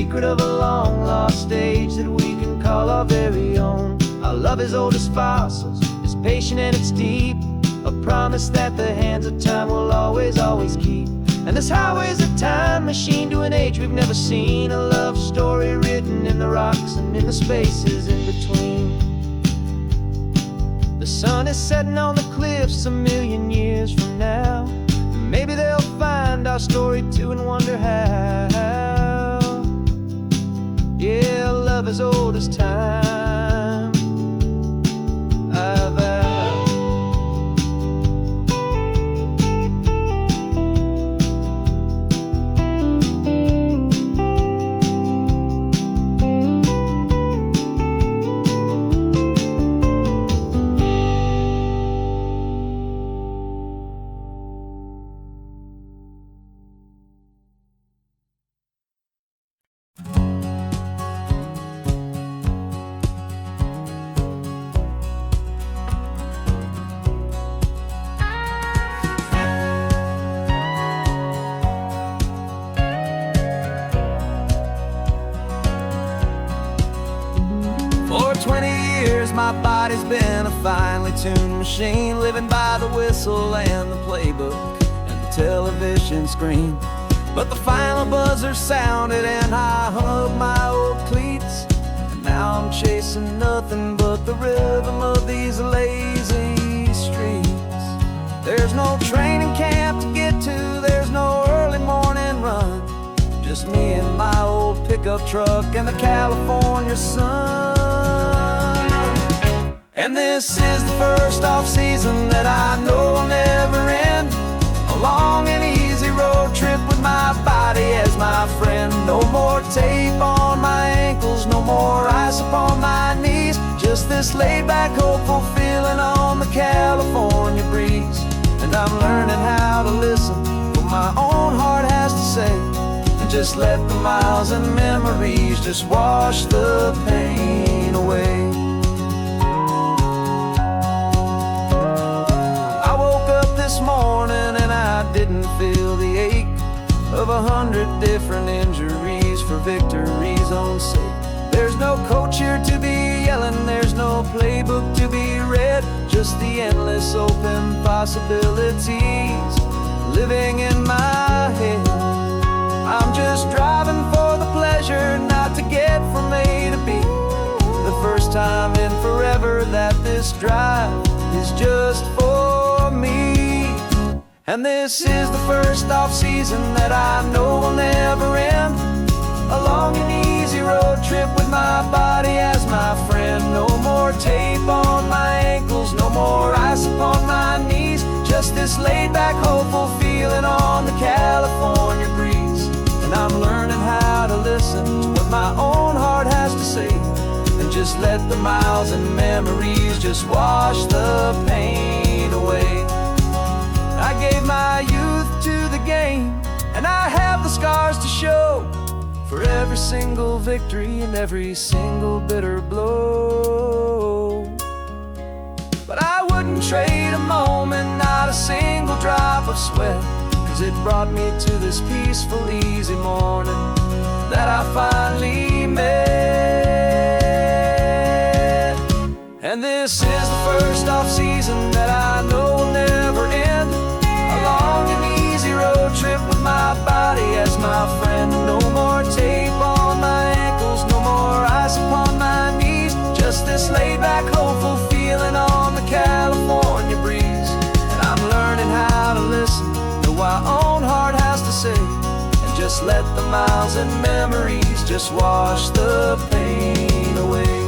Secret of a long lost age that we can call our very own. Our love is old as fossils, it's patient and it's deep, a promise that the hands of time will always, always keep. And this highway's a time machine to an age we've never seen, a love story written in the rocks and in the spaces in between. The sun is setting on the cliffs a million years from now, maybe they'll find our story too and wonder how. Yeah, love as old as time, I vow. For 20 years my body's been a finely tuned machine, living by the whistle and the playbook and the television screen. But the final buzzer sounded and I hung up my old cleats, and now I'm chasing nothing but the rhythm of these lazy streets. There's no training camp to get to, there's no early morning run, just me and my old pickup truck and the California sun. And this is the first off-season that I know will never end. A long and easy road trip with my body as my friend. No more tape on my ankles, no more ice upon my knees. Just this laid-back, hopeful feeling on the California breeze. And I'm learning how to listen what my own heart has to say, and just let the miles and memories just wash the pain away. I woke up this morning and I didn't feel the ache of 100 different injuries for victory's own sake. There's no coach here to be yelling, there's no playbook to be read, just the endless open possibilities living in my head. I'm just driving for the pleasure, not to get from A to B. The first time in forever that this drive is just for me. And this is the first off-season that I know will never end. A long and easy road trip with my body as my friend. No more tape on my ankles, no more ice upon my knees. Just this laid-back, hopeful feeling on the California breeze. And I'm learning how to listen to what my own heart has to say, and just let the miles and memories just wash the pain away. I gave my youth to the game, and I have the scars to show for every single victory and every single bitter blow. But I wouldn't trade a moment, not a single drop of sweat, 'cause it brought me to this peaceful, easy morning that I finally met. And this is the first off-season that I know will never end. A long and easy road trip with my body as my friend. No more tape on my ankles, no more ice upon my knees. Just this laid-back, hopeful feeling on the California breeze. And I'm learning how to listen to what my own heart has to say, and just let the miles and memories just wash the pain away.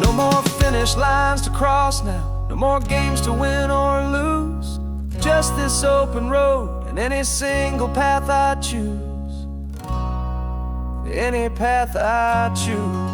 No more finish lines to cross now, no more games to win or lose. Just this open road and any single path I choose. Any path I choose.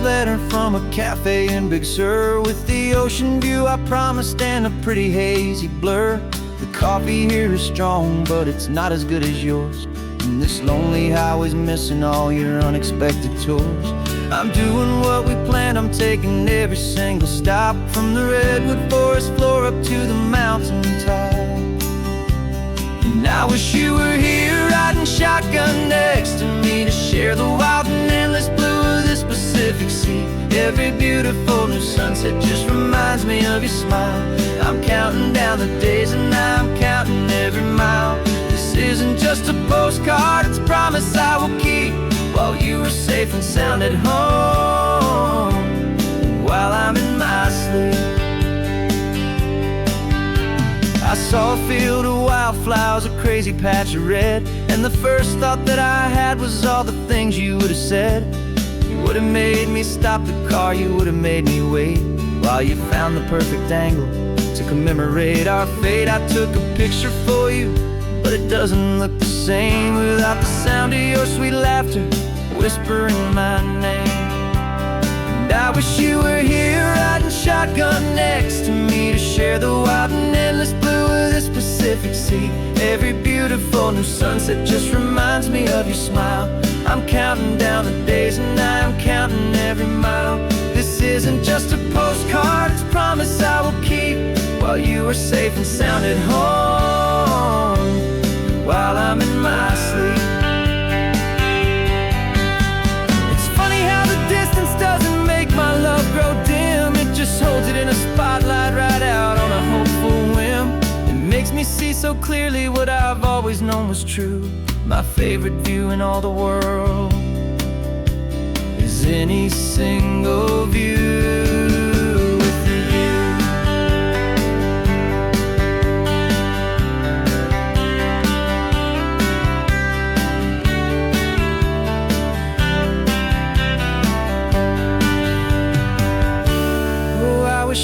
Letter from a cafe in Big Sur, with the ocean view I promised and a pretty hazy blur. The coffee here is strong, but it's not as good as yours. And this lonely highway's missing all your unexpected tours. I'm doing what we planned, I'm taking every single stop, from the redwood forest floor up to the mountain top. And I wish you were here riding shotgun next to me, to share the wild and endless blue of this Pacific Sea. Every beautiful new sunset just reminds me of your smile. I'm counting down the days and I'm counting every mile. This isn't just a postcard, it's a promise I will keep, while you are safe and sound at home, while I'm in my sleep. I saw a field of wildflowers, a crazy patch of red, and the first thought that I had was all the things you would have said. You would have made me stop the car, you would have made me wait, while you found the perfect angle to commemorate our fate. I took a picture for you, but it doesn't look the same without the sound of your sweet laughter whispering my name. And I wish you were here riding shotgun next to me, to share the wild and endless blue of this Pacific Sea. Every beautiful new sunset just reminds me of your smile. I'm counting down the days and I'm counting every mile. This isn't just a postcard, it's a promise I will keep, while you are safe and sound at home, while I'm in my sleep. It's funny how the distance doesn't make my love grow dim, it just holds it in a spotlight so clearly what I've always known was true. My favorite view in all the world is any single view.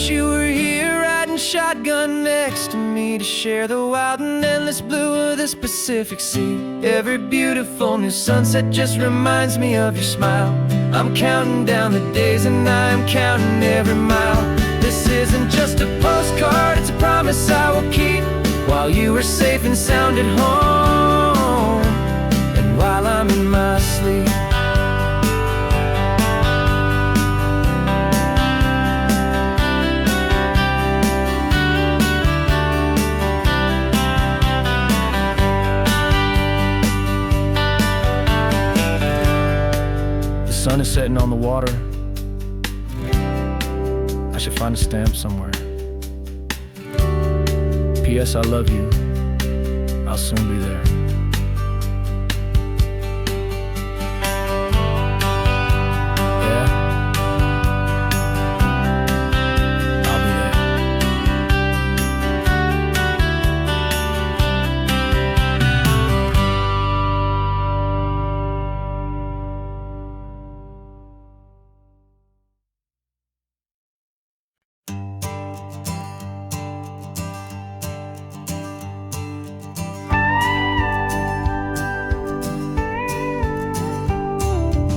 You were here riding shotgun next to me to share the wild and endless blue of this Pacific Sea. Every beautiful new sunset just reminds me of your smile. I'm counting down the days and I'm counting every mile. This isn't just a postcard, it's a promise I will keep, while you are safe and sound at home, and while I'm in my sleep. The sun is setting on the water. I should find a stamp somewhere. P.S. I love you. I'll soon be there. Yeah? I'll be there.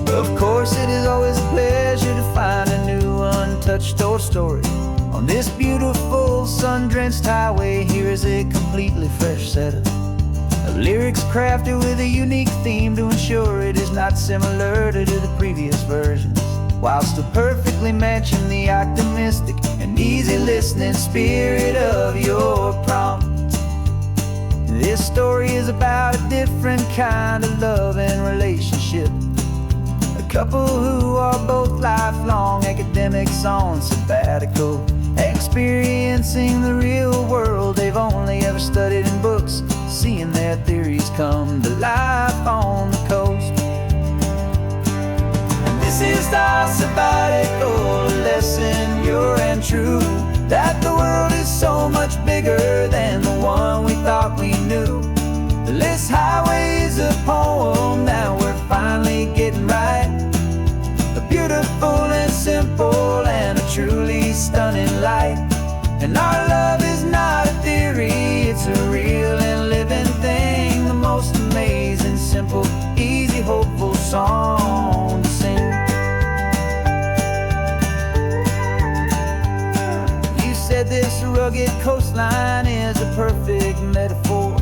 Of course, it is always a pleasure to find a new untouched old story. On this beautiful sun-drenched highway, here is a completely fresh set of lyrics crafted with a unique theme to ensure it is not similar to the previous versions, while still perfectly matching the optimistic and easy listening spirit of your prompt. This story is about a different kind of love and relationship. A couple who are both lifelong academics on sabbatical, experiencing the real world they've only ever studied in books, seeing their theories come to life on the coast. And this is our sabbatical lesson, pure and true, that the world is so much bigger than the one we thought we knew. This highway is a poem that we're finally getting right. A beautiful and simple and a truly stunning light. And our love is not a theory, it's a real and living thing. The most amazing, simple, easy, hopeful song to sing. You said this rugged coastline is a perfect metaphor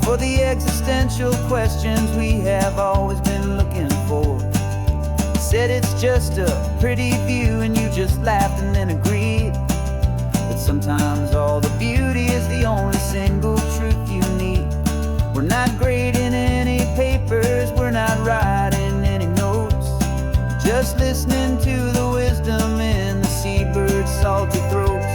for the existential questions we have always been looking for. Said it's just a pretty view and you just laughed and then agreed. But sometimes all the beauty is the only single truth you need. We're not grading any papers, we're not writing any notes, just listening to the wisdom in the seabird's salty throats.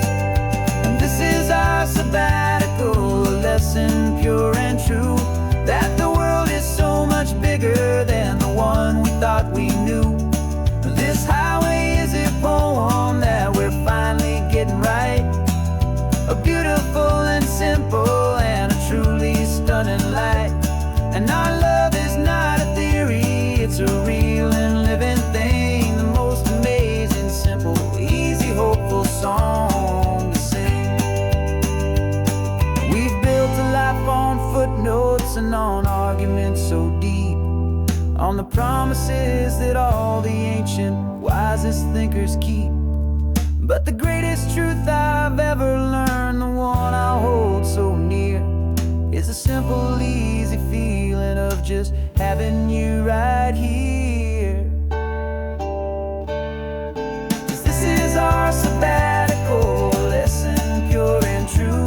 And this is our sabbatical lesson, pure and true, that the world is so much bigger than the one we thought we knew. This highway is a poem that we're finally getting right. A beautiful and simple and a truly stunning light. And our love is not a theory, it's a real and living thing. The most amazing, simple, easy, hopeful song to sing. We've built a life on footnotes and on arguments so deep, on the promises that all the ancient, wisest thinkers keep. But the greatest truth I've ever learned, the one I hold so near, is a simple, easy feeling of just having you right here. 'Cause this is our sabbatical lesson, pure and true,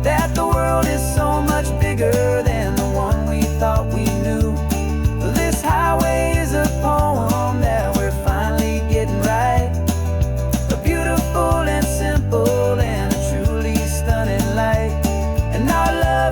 that the world is so much bigger than the one we thought we knew. This highway is a poem that we're finally getting right. A beautiful and simple and a truly stunning light. And our love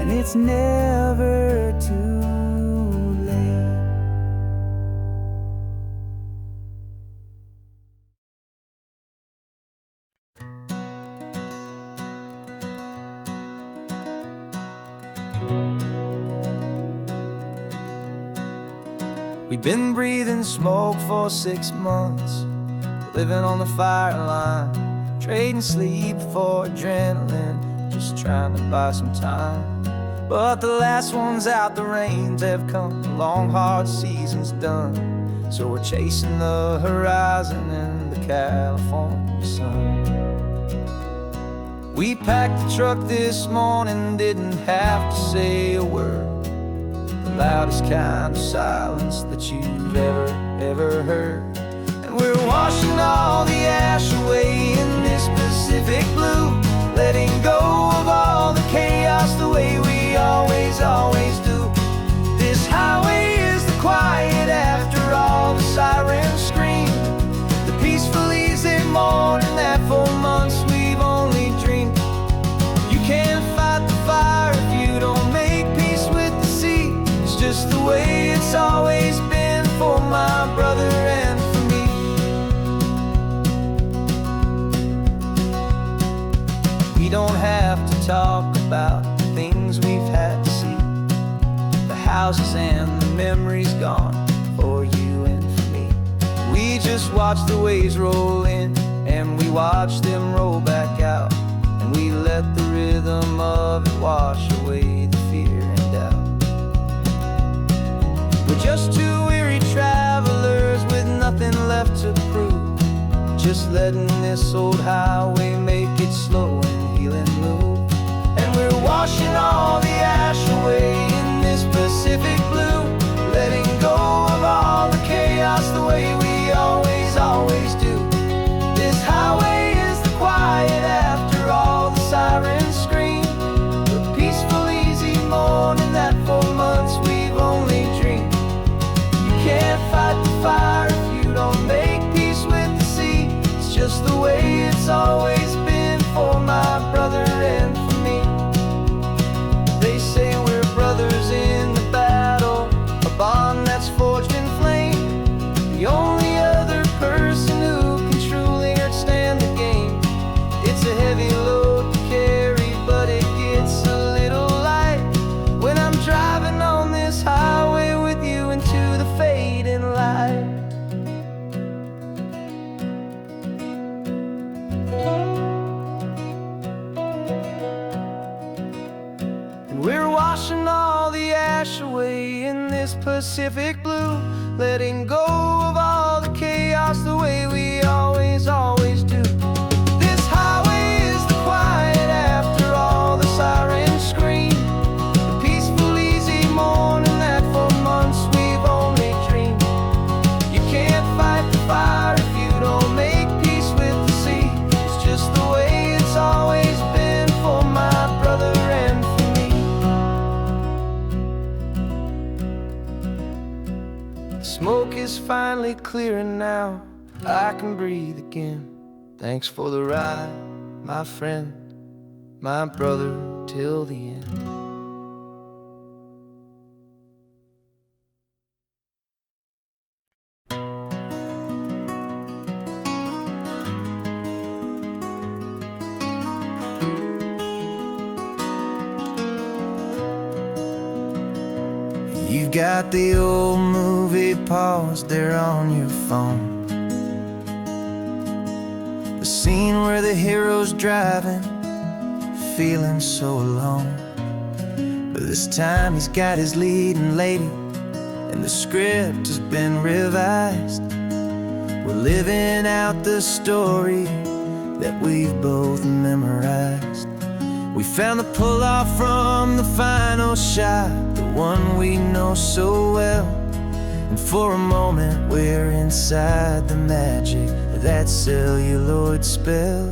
and it's never too late. We've been breathing smoke for 6 months, living on the fire line, trading sleep for adrenaline, just trying to buy some time. But the last one's out, the rains have come, the long hard season's done. So we're chasing the horizon in the California sun. We packed the truck this morning, didn't have to say a word. The loudest kind of silence that you've ever heard. And we're washing all the ash away in this Pacific blue, letting go of all the chaos the way we always do. This highway is the quiet after all the sirens scream, the peaceful easy morning that for months we've only dreamed. You can't fight the fire if you don't make peace with the sea. It's just the way it's always been for my brother and for me. We don't have to talk about the things we've had to see, the houses and the memories gone for you and for me. We just watch the waves roll in, and we watch them roll back out, and we let the rhythm of it wash away the fear and doubt. We're just two weary travelers with nothing left to prove, just letting this old highway make it slow and healing move. And we're washing all the ash away in this Pacific blue, letting go of all the chaos the way we always do. This highway is the quiet after all the sirens scream, the peaceful easy morning that for months we've only dreamed. You can't fight the fire if you don't make peace with the sea. It's just the way it's always been for my brother and for me. They say we're brothers in the battle, a bond that's forged in flame. The only other person who can truly understand the game. It's a heavy load to carry, but it gets a little light when I'm driving on this highway with you into the fading light. And we're washing all the ash away in this Pacific blue, letting go of all the chaos the way we always do. This highway is the quiet after all the sirens scream, the peaceful easy morning that for months we've only dreamed. You can't fight the fire if you don't make peace with the sea. It's just the way it's always been for my brother and for me. The smoke is finally clearing now, I can breathe again. Thanks for the ride, my friend, my brother, till the end. You've got the old movie paused there on your phone, the scene where the hero's driving, feeling so alone. But this time he's got his leading lady, and the script has been revised. We're living out the story that we've both memorized. We found the pull-off from the final shot, the one we know so well. And for a moment we're inside the magic of that celluloid spell.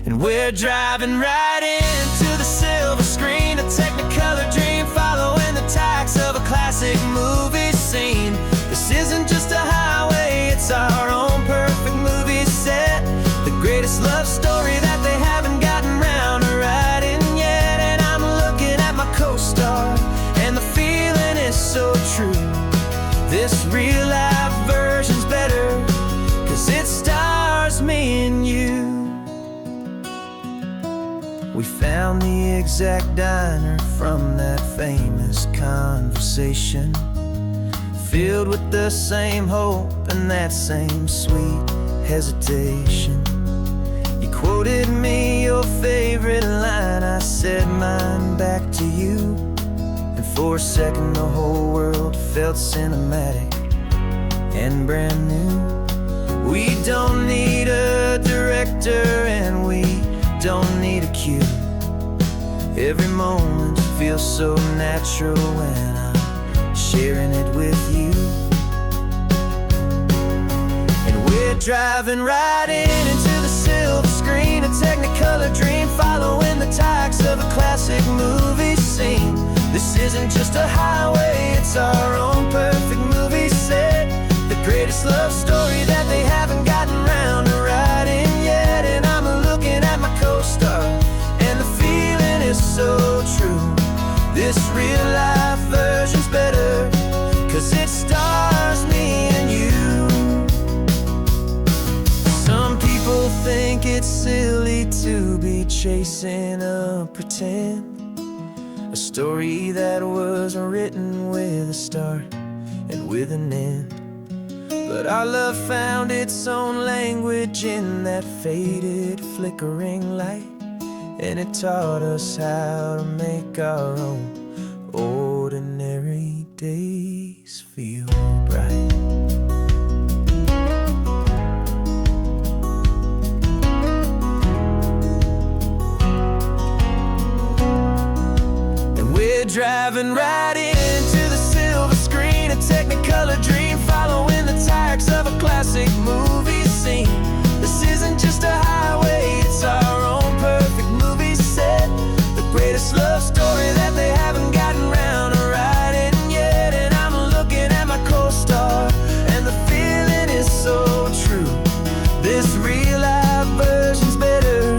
And we're driving right into the silver screen, a Technicolor dream, following the tacks of a classic movie scene. This isn't just a highway, it's our own perfect movie set, the greatest love story that they haven't gotten round to writing yet. And I'm looking at my zigzag diner from that famous conversation, filled with the same hope and that same sweet hesitation. You quoted me your favorite line, I said mine back to you, and for a second the whole world felt cinematic and brand new. We don't need a director and we don't need a cue. Every moment feels so natural when I'm sharing it with you. And we're driving right into the silver screen, a Technicolor dream, following the tacks of a classic movie scene. This isn't just a highway, it's our own perfect movie set, the greatest love story that they haven't gotten round to writing yet. And I'm looking at my co-star, and the feeling is so true. This real life version's better, 'cause it stars me and you. Some people think it's silly to be chasing a pretend, a story that was written with a start and with an end. But our love found its own language in that faded, flickering light, and it taught us how to make our own ordinary days feel bright. And we're driving right into the silver screen, a Technicolor dream, following the tacks of a classic movie scene. This isn't just a highway, it's our own perfect movie set, the greatest love story that they haven't gotten round to writing yet. And I'm looking at my co-star, and the feeling is so true. This real life version's better,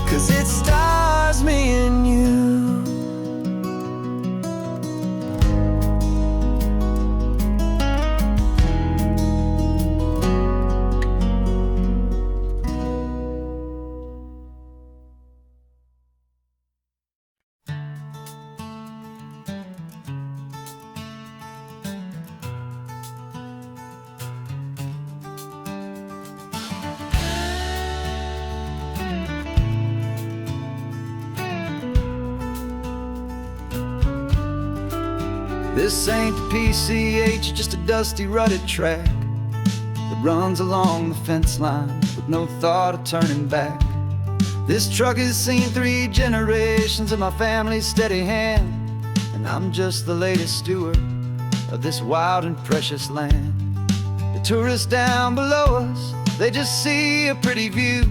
'cause it stars me and you. This ain't the PCH, just a dusty, rutted track that runs along the fence line with no thought of turning back. This truck has seen 3 generations of my family's steady hand, and I'm just the latest steward of this wild and precious land. The tourists down below us, they just see a pretty view.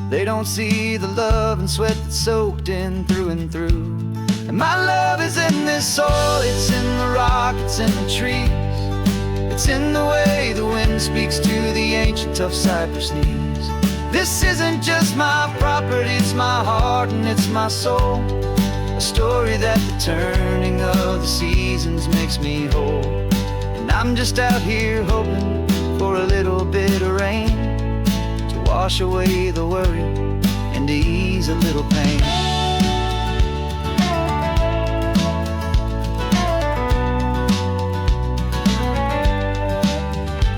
They don't see the love and sweat that's soaked in through and through. And my love is in this soil, it's in the rock, it's in the trees. It's in the way the wind speaks to the ancient tough cypress knees. This isn't just my property, it's my heart and it's my soul, a story that the turning of the seasons makes me whole. And I'm just out here hoping for a little bit of rain to wash away the worry and to ease a little pain.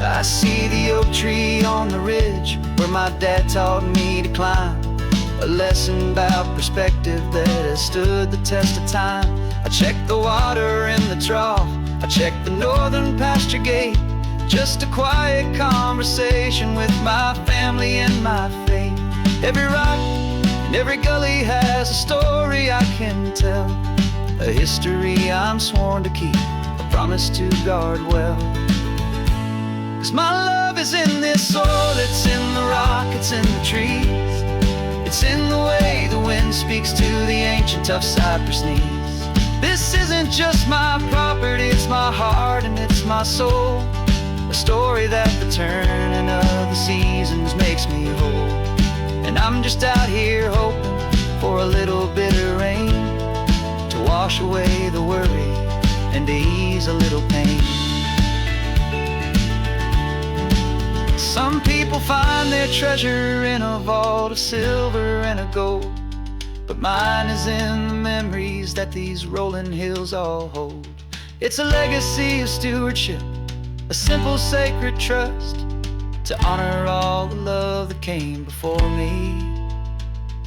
I see the oak tree on the ridge where my dad taught me to climb, a lesson about perspective that has stood the test of time. I check the water in the trough, I check the northern pasture gate, just a quiet conversation with my family and my faith. Every rock and every gully has a story I can tell, a history I'm sworn to keep, a promise to guard well. 'Cause my love is in this soil, it's in the rock, it's in the trees. It's in the way the wind speaks to the ancient tough cypress knees. This isn't just my property, it's my heart and it's my soul, a story that the turning of the seasons makes me whole. And I'm just out here hoping for a little bit of rain to wash away the worry and to ease a little pain. Some people find their treasure in a vault of silver and of gold, but mine is in the memories that these rolling hills all hold. It's a legacy of stewardship, a simple sacred trust, to honor all the love that came before me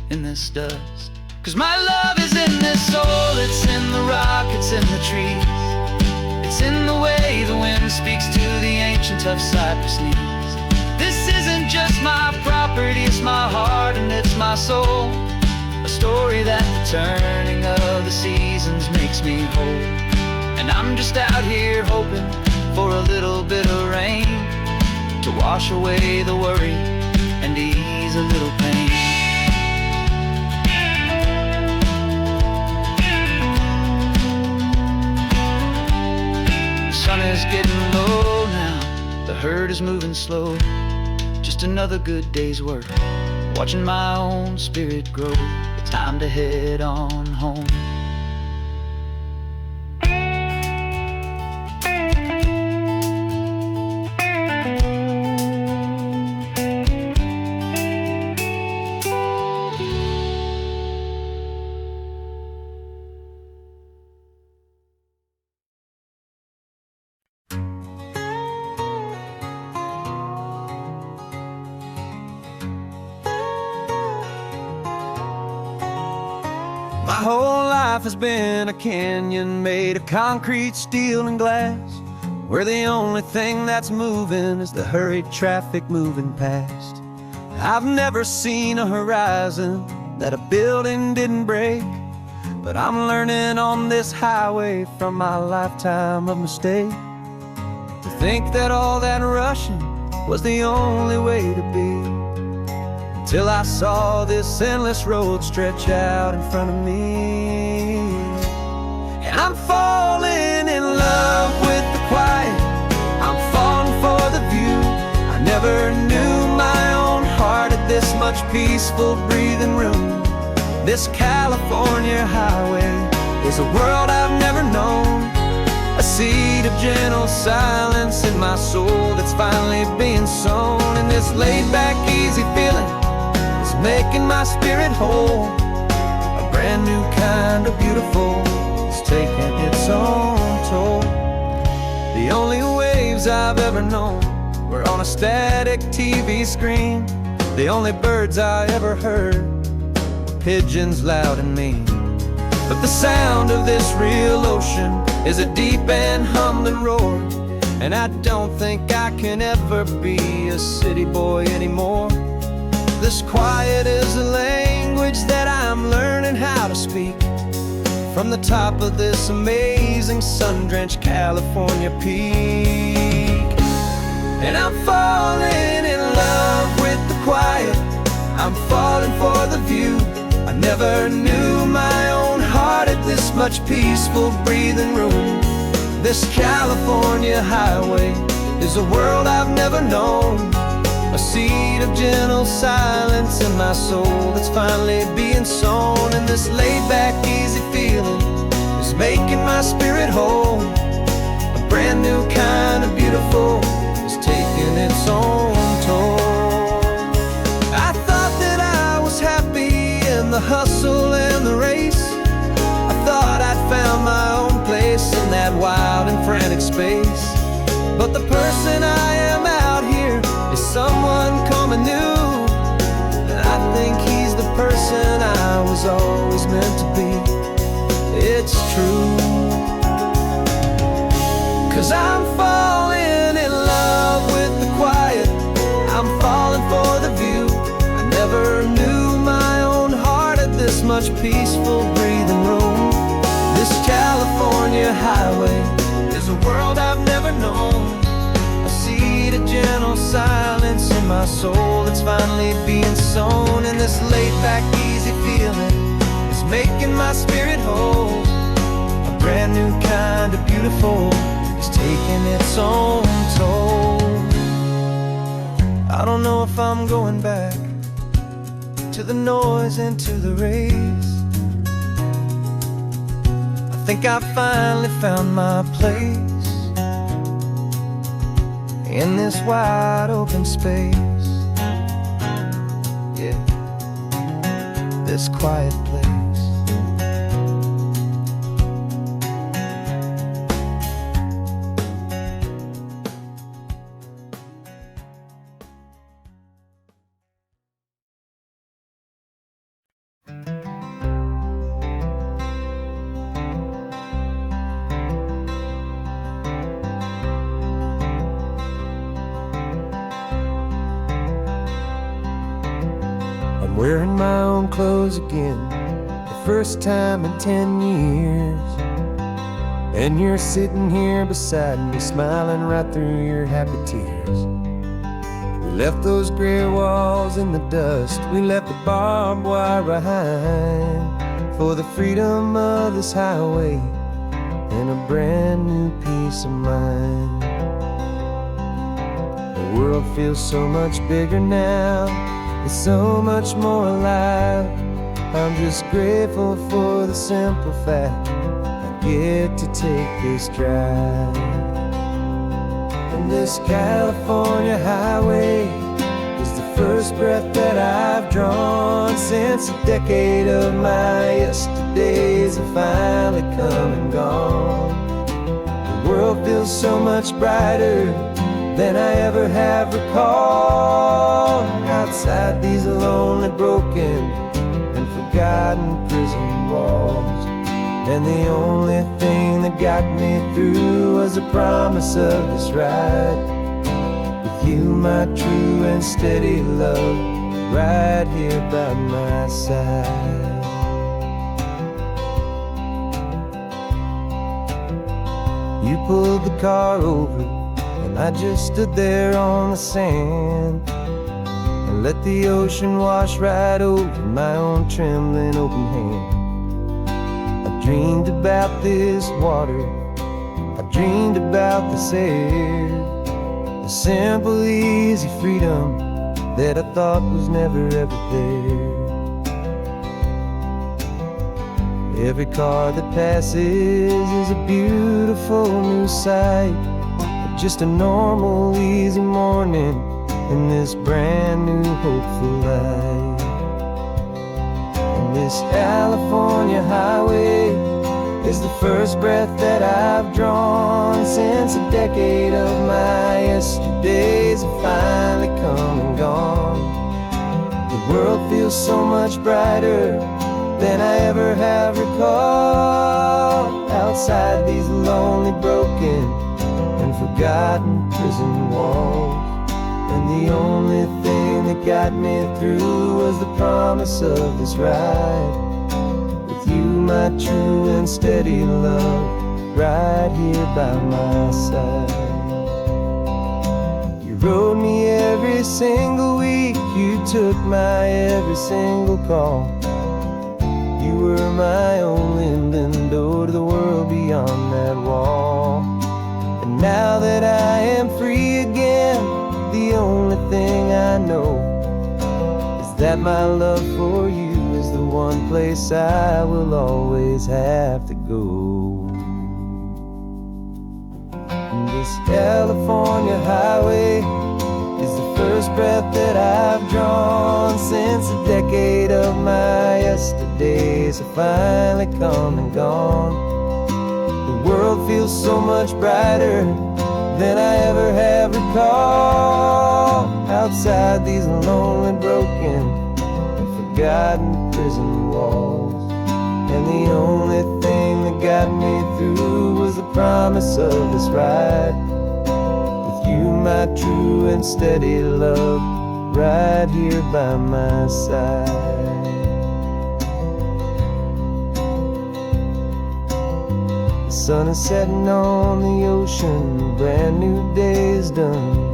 in this dust. 'Cause my love is in this soul, it's in the rock, it's in the trees. It's in the way the wind speaks to the ancient tough cypress knees. This isn't just my property, it's my heart and it's my soul. A story that the turning of the seasons makes me whole. And I'm just out here hoping for a little bit of rain to wash away the worry and ease a little pain. The sun is getting low now, the herd is moving slow. Just another good day's work, watching my own spirit grow. It's time to head on home. My whole life has been a canyon made of concrete, steel, and glass, where the only thing that's moving is the hurried traffic moving past. I've never seen a horizon that a building didn't break, but I'm learning on this highway from my lifetime of mistakes to think that all that rushing was the only way to be. Till I saw this endless road stretch out in front of me. And I'm falling in love with the quiet, I'm falling for the view. I never knew my own heart had this much peaceful breathing room. This California highway is a world I've never known, a seed of gentle silence in my soul that's finally being sown. And this laid-back, easy feeling making my spirit whole. A brand new kind of beautiful is taking its own toll. The only waves I've ever known were on a static TV screen. The only birds I ever heard were pigeons loud and mean. But the sound of this real ocean is a deep and humbling roar, and I don't think I can ever be a city boy anymore. This quiet is a language that I'm learning how to speak from the top of this amazing sun-drenched California peak. And I'm falling in love with the quiet, I'm falling for the view. I never knew my own heart had this much peaceful breathing room. This California highway is a world I've never known, a seed of gentle silence in my soul that's finally being sown. And this laid-back, easy feeling is making my spirit whole. A brand new kind of beautiful is taking its own toll. I thought that I was happy in the hustle and the race. I thought I'd found my own place in that wild and frantic space. But the person I am out here is someone coming new, and I think he's the person I was always meant to be. It's true, 'cause I'm falling in love with the quiet, I'm falling for the view. I never knew my own heart had this much peaceful breathing room. This California highway is a world I've never known, a seed of gentle silence in my soul that's finally being sown. And this laid-back, easy feeling is making my spirit whole. A brand new kind of beautiful is taking its own toll. I don't know if I'm going back to the noise and to the race. I think I finally found my place in this wide open space, yeah, this quiet place. wearing my own clothes again, the first time in 10 years. And you're sitting here beside me, smiling right through your happy tears. We left those gray walls in the dust, we left the barbed wire behind, for the freedom of this highway and a brand new peace of mind. The world feels so much bigger now, it's so much more alive. I'm just grateful for the simple fact I get to take this drive. And this California highway is the first breath that I've drawn since a decade of my yesterdays have finally come and gone. The world feels so much brighter than I ever have recalled. Outside these lonely, broken, and forgotten prison walls, and the only thing that got me through was the promise of this ride with you, my true and steady love, right here by my side. You pulled the car over and I just stood there on the sand and let the ocean wash right over my own trembling open hand. I dreamed about this water, I dreamed about this air, the simple, easy freedom that I thought was never ever there. Every car that passes is a beautiful new sight, just a normal, easy morning in this brand new, hopeful life. And this California highway is the first breath that I've drawn since a decade of my yesterdays have finally come and gone. The world feels so much brighter than I ever have recalled. Outside these lonely, broken, and forgotten prison walls, and the only thing that got me through was the promise of this ride with you, my true and steady love, right here by my side. You rode me every single week, you took my every single call. You were my only window to the world beyond that wall. And now that I am free again, the only thing I know is that my love for you is the one place I will always have to go. And this California highway is the first breath that I've drawn since a decade of my yesterdays have finally come and gone. The world feels so much brighter than I ever have recalled. Outside these lonely, broken, and forgotten prison walls, and the only thing that got me through was the promise of this ride with you, my true and steady love, right here by my side. The sun is setting on the ocean, a brand new day is done.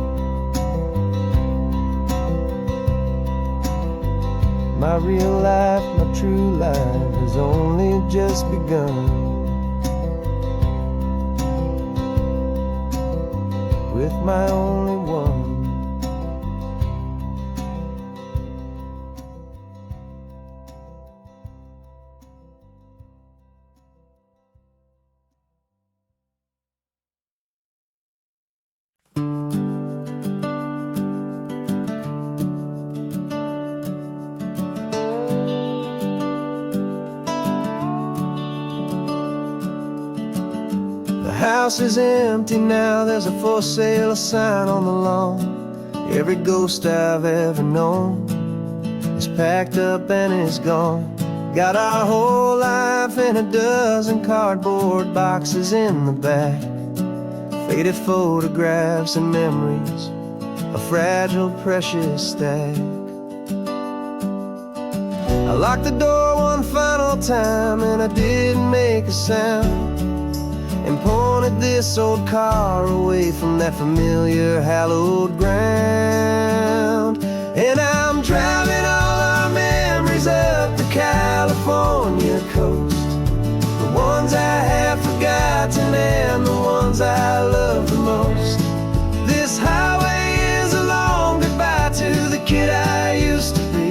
My real life, my true life has only just begun. With my only one. The house is empty now, there's a for sale sign on the lawn. Every ghost I've ever known is packed up and is gone. Got our whole life in a dozen cardboard boxes in the back. Faded photographs and memories, a fragile, precious stack. I locked the door one final time and I didn't make a sound, and pointed this old car away from that familiar hallowed ground. And I'm driving all our memories up the California coast, the ones I have forgotten and the ones I love the most. This highway is a long goodbye to the kid I used to be,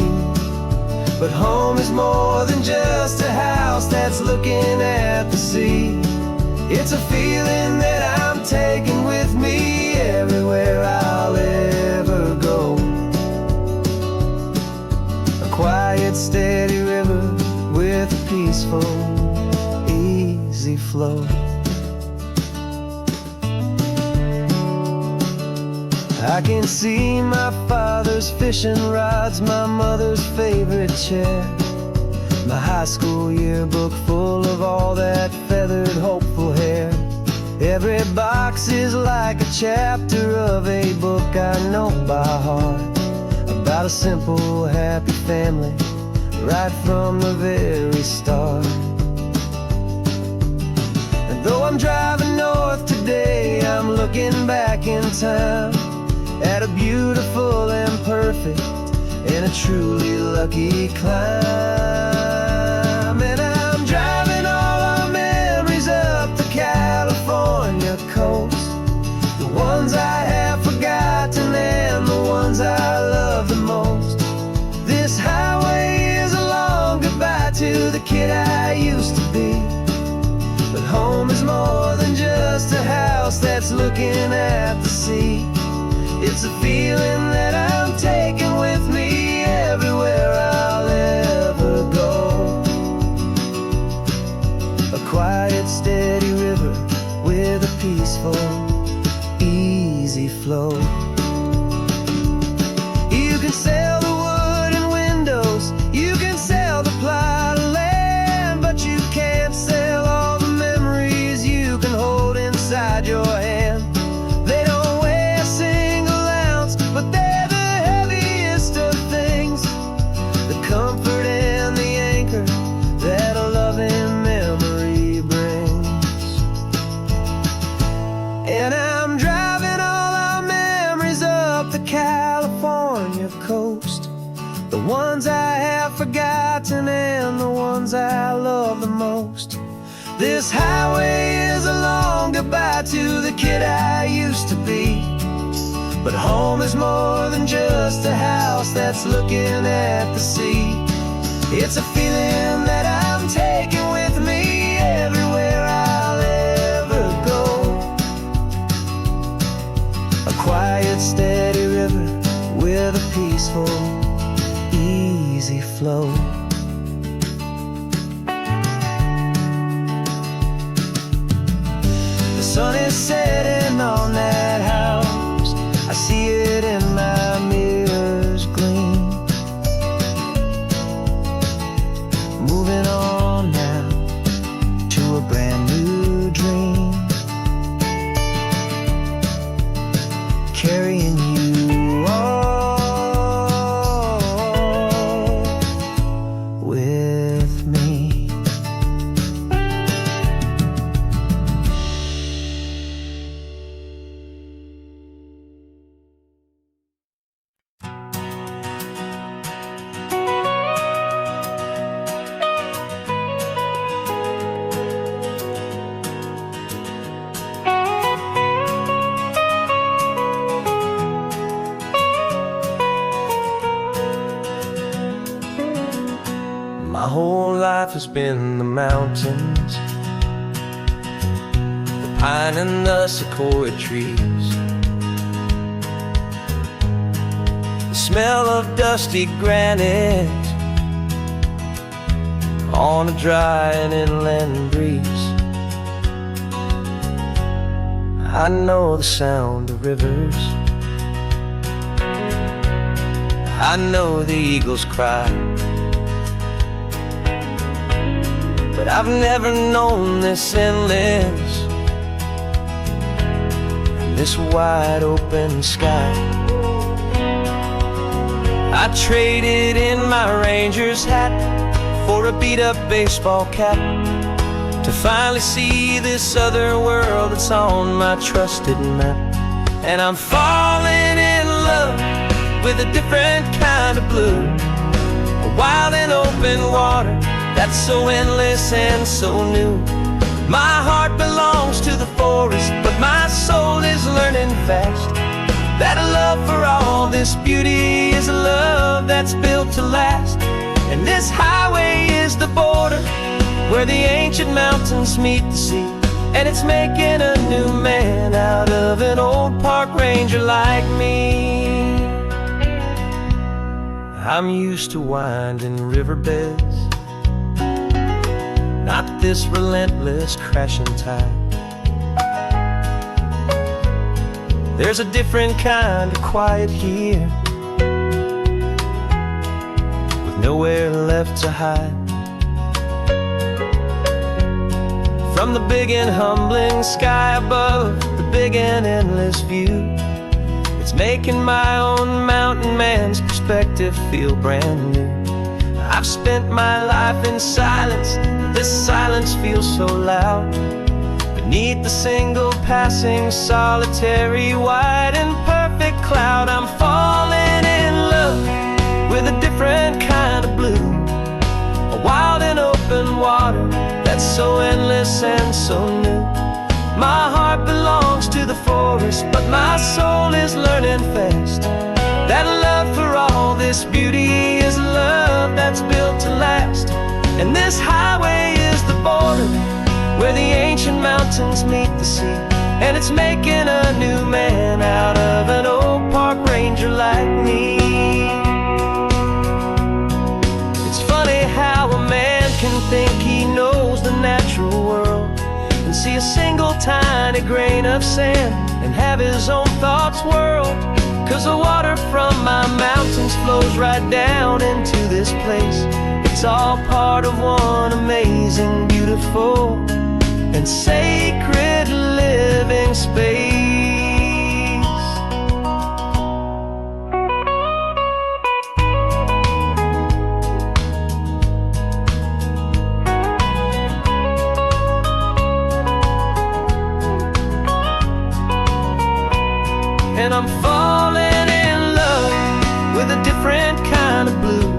but home is more than just a house that's looking at the sea. It's a feeling that I'm taking with me everywhere I'll ever go. A quiet, steady river with a peaceful, easy flow. I can see my father's fishing rods, my mother's favorite chair, my high school yearbook full of all that feathered, hopeful hair. Every box is like a chapter of a book I know by heart, about a simple, happy family right from the very start. And though I'm driving north today, I'm looking back in time at a beautiful and perfect and a truly lucky climb. And I'm driving all our memories up the California coast, the ones I have forgotten and the ones I love the most. This highway is a long goodbye to the kid I used to be, but home is more than just a house that's looking at the sea. It's a feeling that I'm taking with me everywhere I'll ever go. A quiet, steady river with a peaceful, easy flow. You can sail the wood and windows, you can sail the plot of land, but you can't sail all the memories you can hold inside your hand. They don't weigh a single ounce, but they're the heaviest of things, the comfort and the anchor that a loving memory brings. And I'm driving all our memories up the California coast, the ones I have forgotten and the ones I love the most. This highway is a long goodbye to the kid I used to be, but home is more than just a house that's looking at the sea. It's a feeling that I'm taking with me everywhere I'll ever go. A quiet, steady river with a peaceful, easy flow. The sun is setting on that house, I see it in my mirror's gleam. Moving on now to a brand new dream, carrying you all with me. My whole life has been the mountains, the pine and the sequoia trees, the smell of dusty granite on a dry and inland breeze. I know the sound of rivers, I know the eagles cry, but I've never known this endless, this wide open sky. I traded in my Rangers hat for a beat-up baseball cap to finally see this other world that's on my trusted map. And I'm falling in love with a different kind of blue, a wild and open water that's so endless and so new. My heart belongs to the forest, but my soul is learning fast that a love for all this beauty is a love that's built to last. And this highway is the border where the ancient mountains meet the sea, and it's making a new man out of an old park ranger like me. I'm used to winding riverbeds, not this relentless crashing tide. There's a different kind of quiet here, with nowhere left to hide. From the big and humbling sky above, the big and endless view, it's making my own mountain man's perspective feel brand new. I've spent my life in silence, this silence feels so loud. Beneath the single passing solitary white and perfect cloud, I'm falling in love with a different kind of blue, a wild and open water that's so endless and so new. My heart belongs to the forest, but my soul is learning fast that love for all this beauty is a love that's built to last. And this highway is the border where the ancient mountains meet the sea, and it's making a new man out of an old park ranger like me. It's funny how a man can think he knows the natural world and see a single tiny grain of sand and have his own thoughts whirled. 'Cause the water from my mountains flows right down into this place. It's all part of one amazing, beautiful, and sacred living space. And I'm falling in love with a different kind of blue,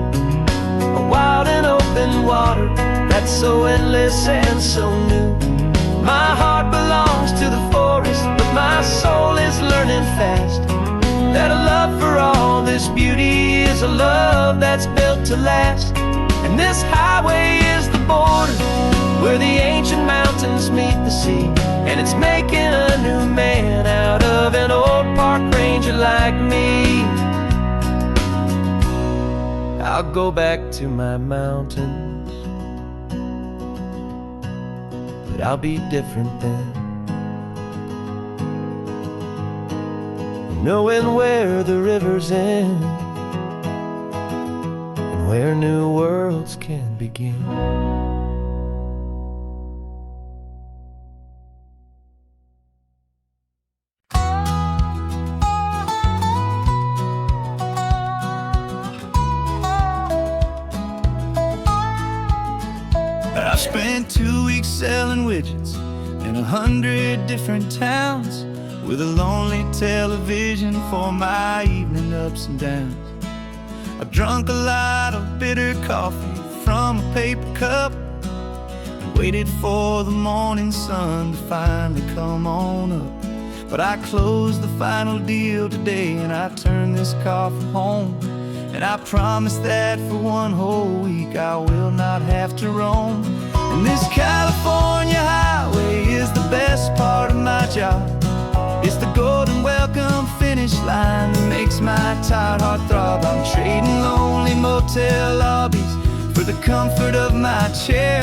a wild and open water that's so endless and so new. My heart belongs to the forest, but my soul is learning fast that a love for all this beauty is a love that's built to last. And this highway is the border where the ancient mountains meet the sea, and it's making a new man out of an old park ranger like me. I'll go back to my mountains, but I'll be different then, knowing where the rivers end and where new worlds can begin. I spent 2 weeks selling widgets in 100 different towns, with a lonely television for my evening ups and downs. I've drunk a lot of bitter coffee from a paper cup and waited for the morning sun to finally come on up. But I closed the final deal today and I turned this coffee home. And I promise that for one whole week I will not have to roam. And this California highway is the best part of my job. It's the golden welcome finish line that makes my tired heart throb. I'm trading lonely motel lobbies for the comfort of my chair,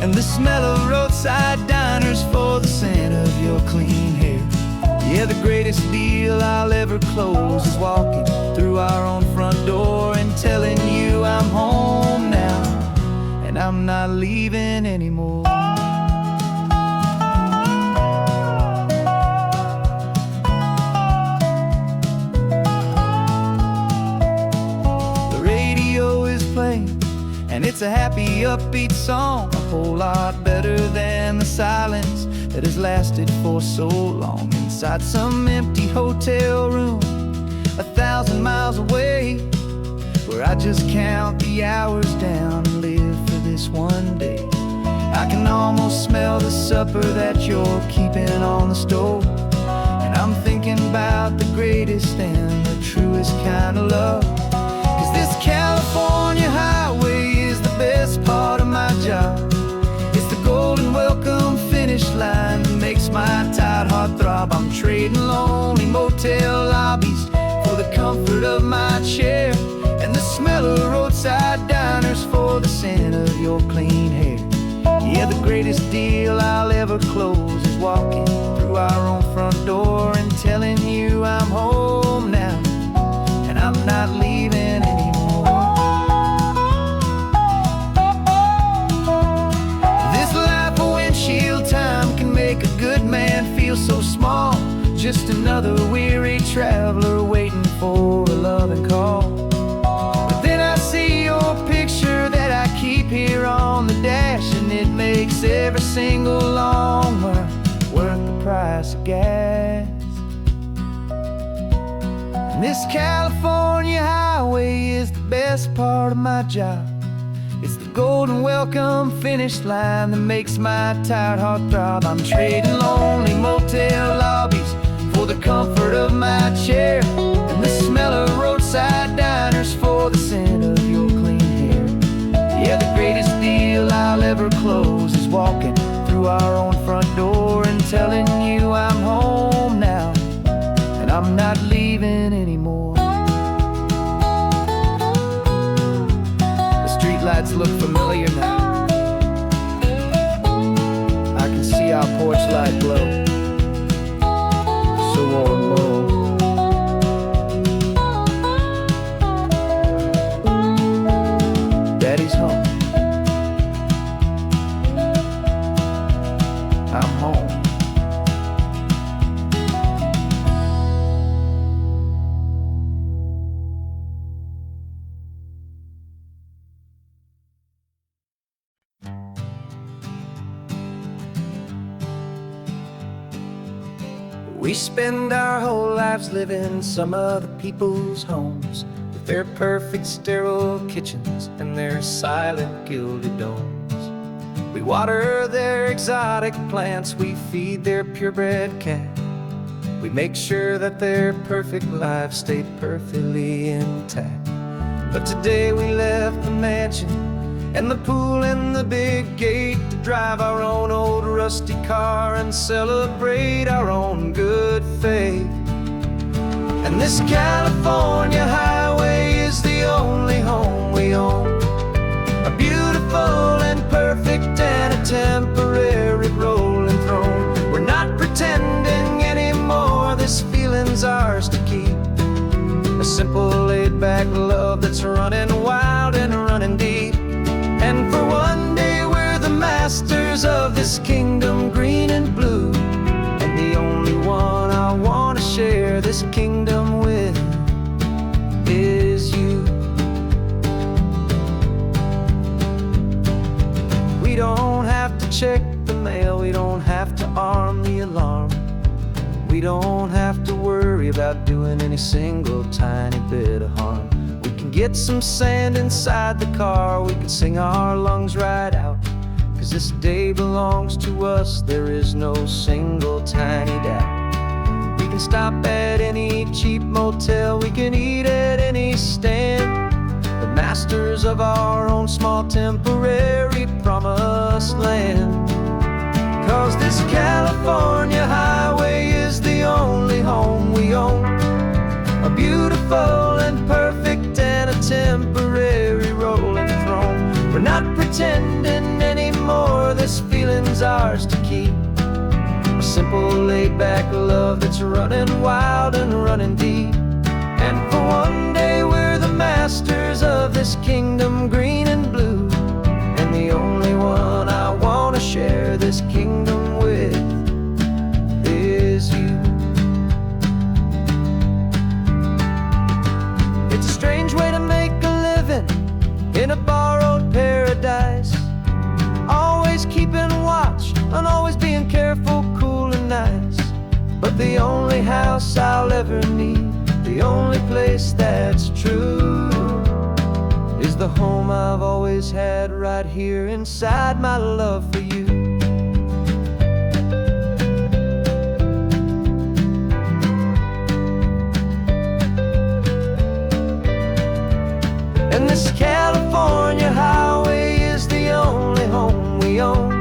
and the smell of roadside diners for the scent of your clean hair. Yeah, the greatest deal I'll ever close is walking through our own front door and telling you I'm home now, and I'm not leaving anymore. happy, upbeat song, a whole lot better than the silence that has lasted for so long. Inside some empty hotel room 1,000 miles away, where I just count the hours down and live for this one day. I can almost smell the supper that you're keeping on the stove, and I'm thinking about the greatest and the truest kind of love. 'Cause this California highway is the best part of my job. It's the golden welcome finish line that makes my tired heart throb. I'm trading lonely motel lobbies for the comfort of my chair, and the smell of roadside diners for the scent of your clean hair. Yeah, the greatest deal I'll ever close is walking through our own front door and telling you I'm home now, and I'm not leaving anymore. This life of windshield time can make a good man feel so small, just another weary traveler waiting for a loving call. But then I see your picture that I keep here on the dash, and it makes every single long mile worth the price of gas. And this California highway is the best part of my job. It's the golden welcome finish line that makes my tired heart throb. I'm trading lonely motel lobbies for the comfort of my chair, and the smell of roadside diners for the scent of your clean hair. Yeah, the greatest deal I'll ever close is walking through our own front door and telling you I'm home now, and I'm not leaving anymore. The streetlights look familiar now. I can see our porch light glow, so warm, low. Daddy's home. I'm home. We spend our whole lives living some other people's homes, with their perfect sterile kitchens and their silent gilded domes. We water their exotic plants, we feed their purebred cat. We make sure that their perfect lives stay perfectly intact. But today we left the mansion and the pool and the big gate to drive our own old rusty car and celebrate our own good faith. And this California highway is the only home we own, a beautiful and perfect and a temporary rolling throne. We're not pretending anymore, this feeling's ours to keep, a simple laid-back love that's running wild and running deep. And for one day we're the masters of this kingdom green and blue, and the only one I want to share this kingdom with is you. We don't have to check the mail, we don't have to arm the alarm, we don't have to worry about doing any single tiny bit of harm. We can get some sand inside the car, we can sing our lungs right out, 'cause this day belongs to us, there is no single tiny doubt. We can stop at any cheap motel, we can eat at any stand, the masters of our own small temporary promised land. 'Cause this California highway is the only home we own, a beautiful and perfect and a temporary rolling throne. We're not pretending anymore, this feeling's ours to keep, a simple laid-back love that's running wild and running deep. And for one day we're the masters of this kingdom green and blue, and the only one I want to share this kingdom with is you. It's a strange way to make a living in a borrowed paradise, the only house I'll ever need, the only place that's true, is the home I've always had right here inside my love for you. And this California highway is the only home we own,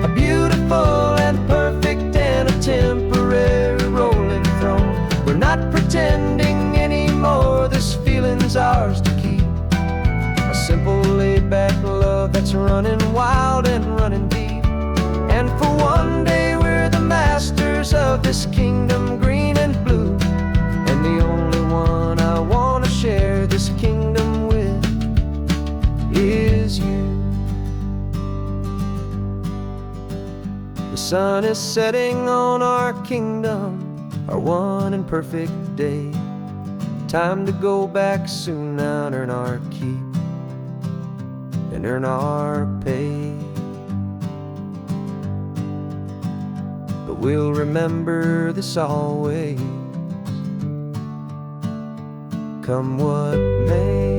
a beautiful and perfect and a temporary rolling throne. We're not pretending anymore, this feeling's ours to keep, a simple laid-back love that's running wild and running deep. And for one day we're the masters of this kingdom, green and blue, and the only one I want to share this kingdom with is you. The sun is setting on our kingdom, our one and perfect day. Time to go back soon now and earn our keep and earn our pay. But we'll remember this always, come what may.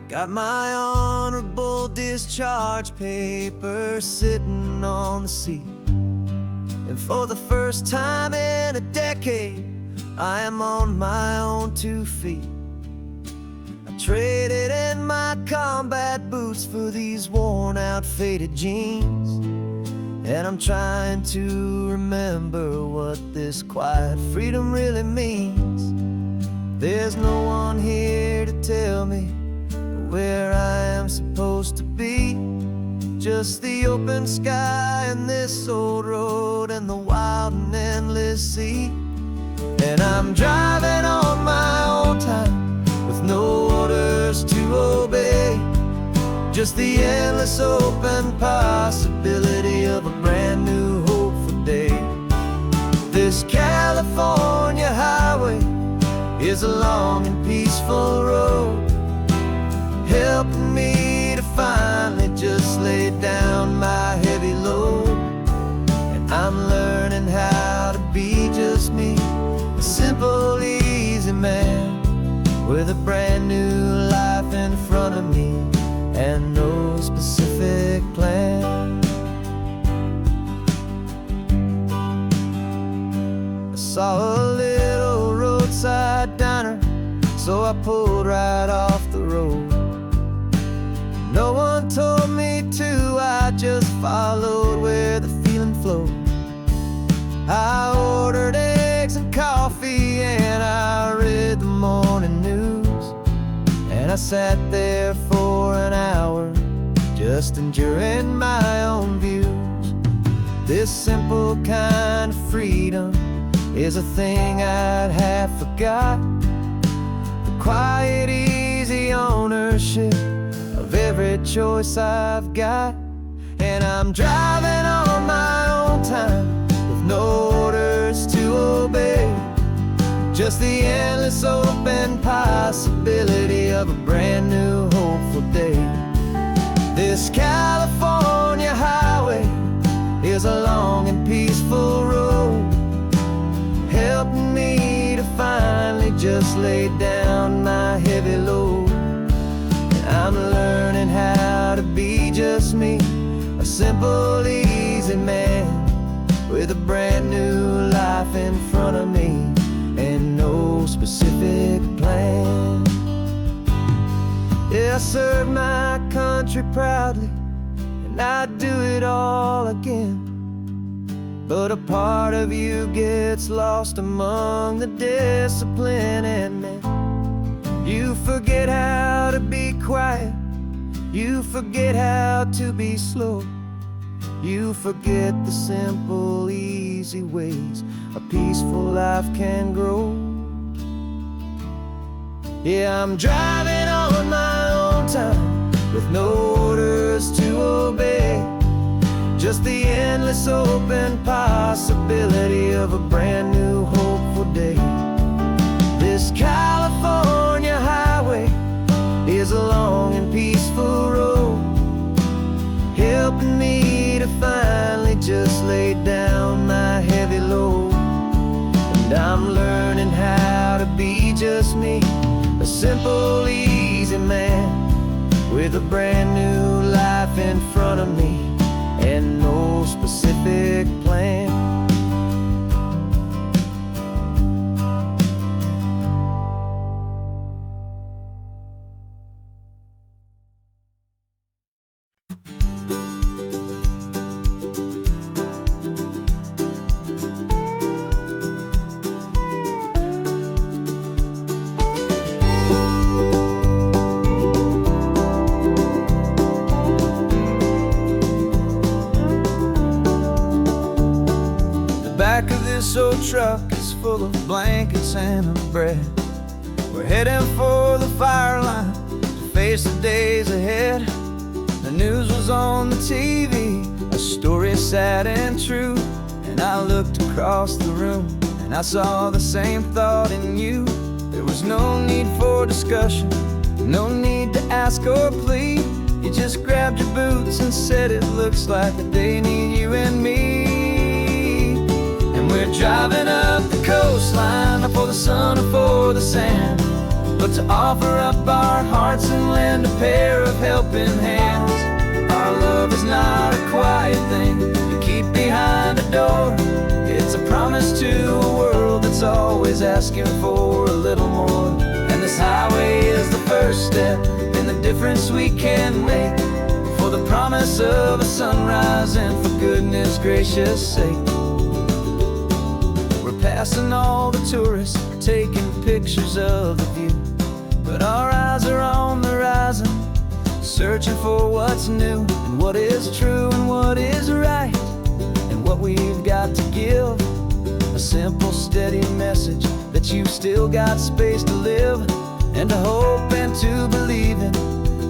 Got my honorable discharge papers sitting on the seat, and for the first time in a decade I am on my own 2 feet. I traded in my combat boots for these worn out faded jeans, and I'm trying to remember what this quiet freedom really means. There's no one here to tell me where I am supposed to be, just the open sky and this old road and the wild and endless sea. And I'm driving on my own time with no orders to obey, just the endless open possibility of a brand new hopeful day. This California highway is a long and peaceful road, helping me to finally just lay down my heavy load. And I'm learning how to be just me, a simple, easy man with a brand new life in front of me and no specific plan. I saw a little roadside diner, so I pulled right off the road. No one told me to, I just followed where the feeling flowed. I ordered eggs and coffee and I read the morning news, and I sat there for an hour just enjoying my own views. This simple kind of freedom is a thing I'd half forgot, the quiet, easy ownership of every choice I've got. And I'm driving on my own time with no orders to obey, just the endless open possibility of a brand new hopeful day. This California highway is a long and peaceful road, helping me to finally just lay down my heavy load. I'm learning how to be just me, a simple, easy man with a brand new life in front of me and no specific plan. Yeah, I serve my country proudly and I'd do it all again, but a part of you gets lost among the discipline and men. You forget how to be quiet, you forget how to be slow, you forget the simple, easy ways a peaceful life can grow. Yeah, I'm driving on my own time with no orders to obey, this open possibility of a brand new hopeful day. This California highway is a long and peaceful road, helping me to finally just lay down my heavy load. And I'm learning how to be just me, a simple, easy man with a brand new life in front of me and no specific plan. Back of this old truck is full of blankets and of bread. We're heading for the fire line to face the days ahead. The news was on the TV, a story sad and true. And I looked across the room and I saw the same thought in you. There was no need for discussion, no need to ask or plead. You just grabbed your boots and said it looks like they need you and me. We're driving up the coastline, not for the sun or for the sand, but to offer up our hearts and lend a pair of helping hands. Our love is not a quiet thing you keep behind a door. It's a promise to a world that's always asking for a little more. And this highway is the first step in the difference we can make, for the promise of a sunrise and for goodness gracious sake. Passing all the tourists, taking pictures of the view, but our eyes are on the horizon, searching for what's new and what is true and what is right, and what we've got to give. A simple, steady message that you've still got space to live, and to hope and to believe in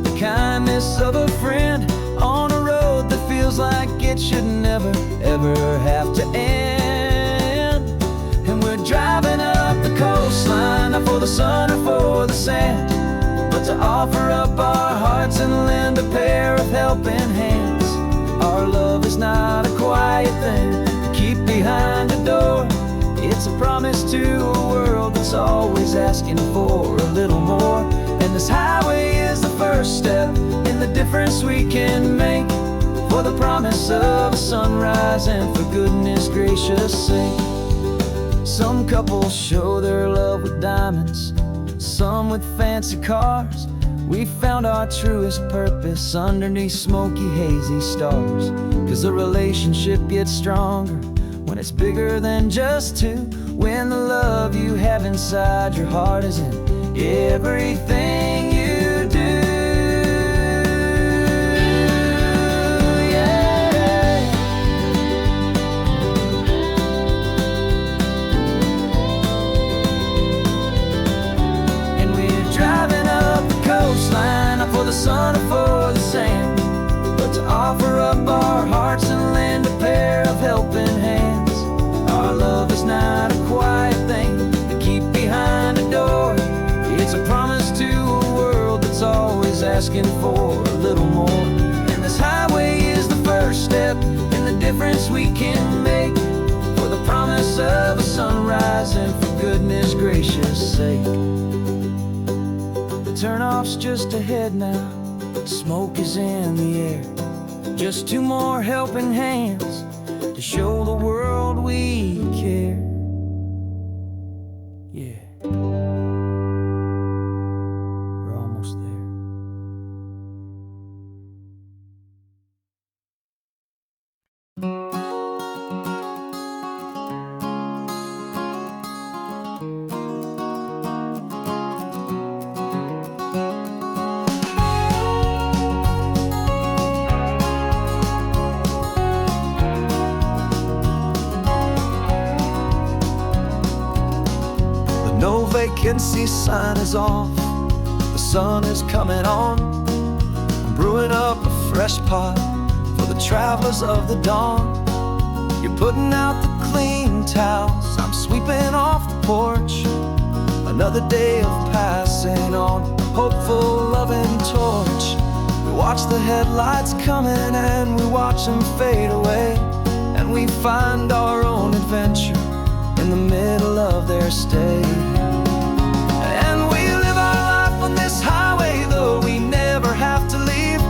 the kindness of a friend on a road that feels like it should never, ever have to end. Driving up the coastline, not for the sun or for the sand, but to offer up our hearts and lend a pair of helping hands. Our love is not a quiet thing to keep behind a door. It's a promise to a world that's always asking for a little more. And this highway is the first step in the difference we can make, for the promise of a sunrise and for goodness gracious sake. Some couples show their love with diamonds, some with fancy cars. We found our truest purpose underneath smoky, hazy stars. 'Cause the relationship gets stronger when it's bigger than just two, when the love you have inside your heart is in everything you do. For the sun or for the sand, but to offer up our hearts and lend a pair of helping hands. Our love is not a quiet thing to keep behind a door. It's a promise to a world that's always asking for a little more. And this highway is the first step in the difference we can make, for the promise of a sunrise and for goodness gracious sake. Turnoff's just ahead now, smoke is in the air. Just two more helping hands to show the world we care. Yeah, we're almost there. No vacancy sign is off, the sun is coming on. I'm brewing up a fresh pot for the travelers of the dawn. You're putting out the clean towels, I'm sweeping off the porch. Another day of passing on a hopeful, loving torch. We watch the headlights coming and we watch them fade away, and we find our own adventure in the middle of their stay. And we live our life on this highway, though we never have to leave.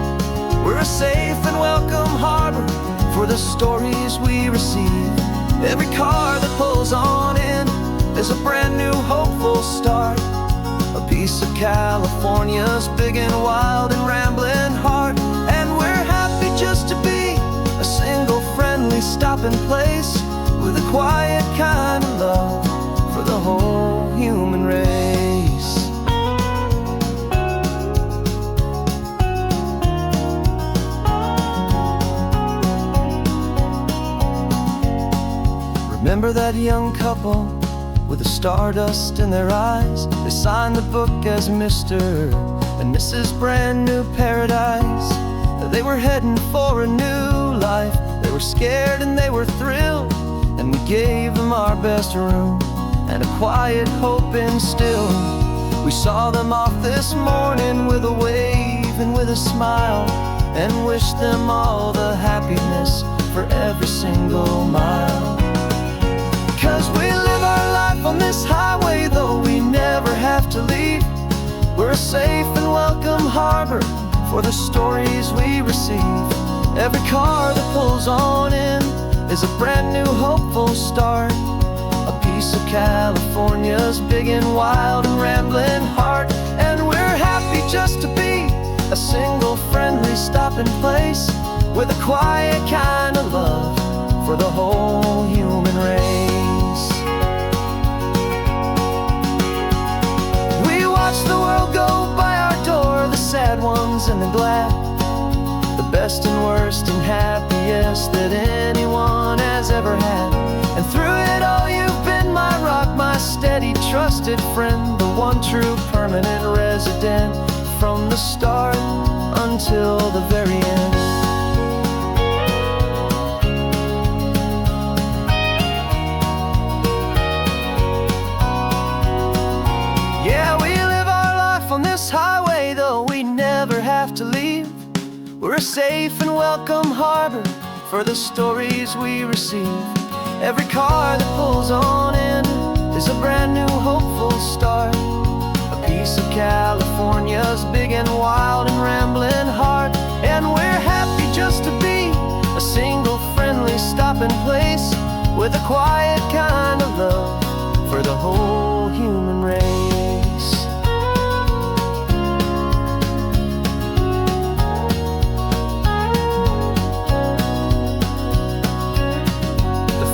We're a safe and welcome harbor for the stories we receive. Every car that pulls on in is a brand new hopeful start. A piece of California's big and wild and rambling heart. And we're happy just to be a single friendly stopping place, with a quiet kind of love for the whole human race. Remember that young couple with the stardust in their eyes? They signed the book as Mr. and Mrs. Brand New Paradise. They were heading for a new life. They were scared and they were thrilled, and we gave them our best room and a quiet hope instilled. We saw them off this morning with a wave and with a smile, and wished them all the happiness for every single mile. 'Cause we live our life on this highway, though we never have to leave. We're a safe and welcome harbor for the stories we receive. Every car that pulls on in is a brand new hopeful start. A piece of California's big and wild and rambling heart. And we're happy just to be a single friendly stopping place, with a quiet kind of love for the whole human race. We watch the world go by our door, the sad ones and the glad, the best and worst and happiest that anyone has ever had. And through it all you've been my rock, my steady trusted friend, the one true permanent resident, from the start until the very end. Yeah, we live our life on this highway, though we never have to leave. We're a safe and welcome harbor for the stories we receive. Every car that pulls on in is a brand new hopeful start. A piece of California's big and wild and rambling heart. And we're happy just to be a single friendly stopping place, with a quiet kind of love for the whole human race.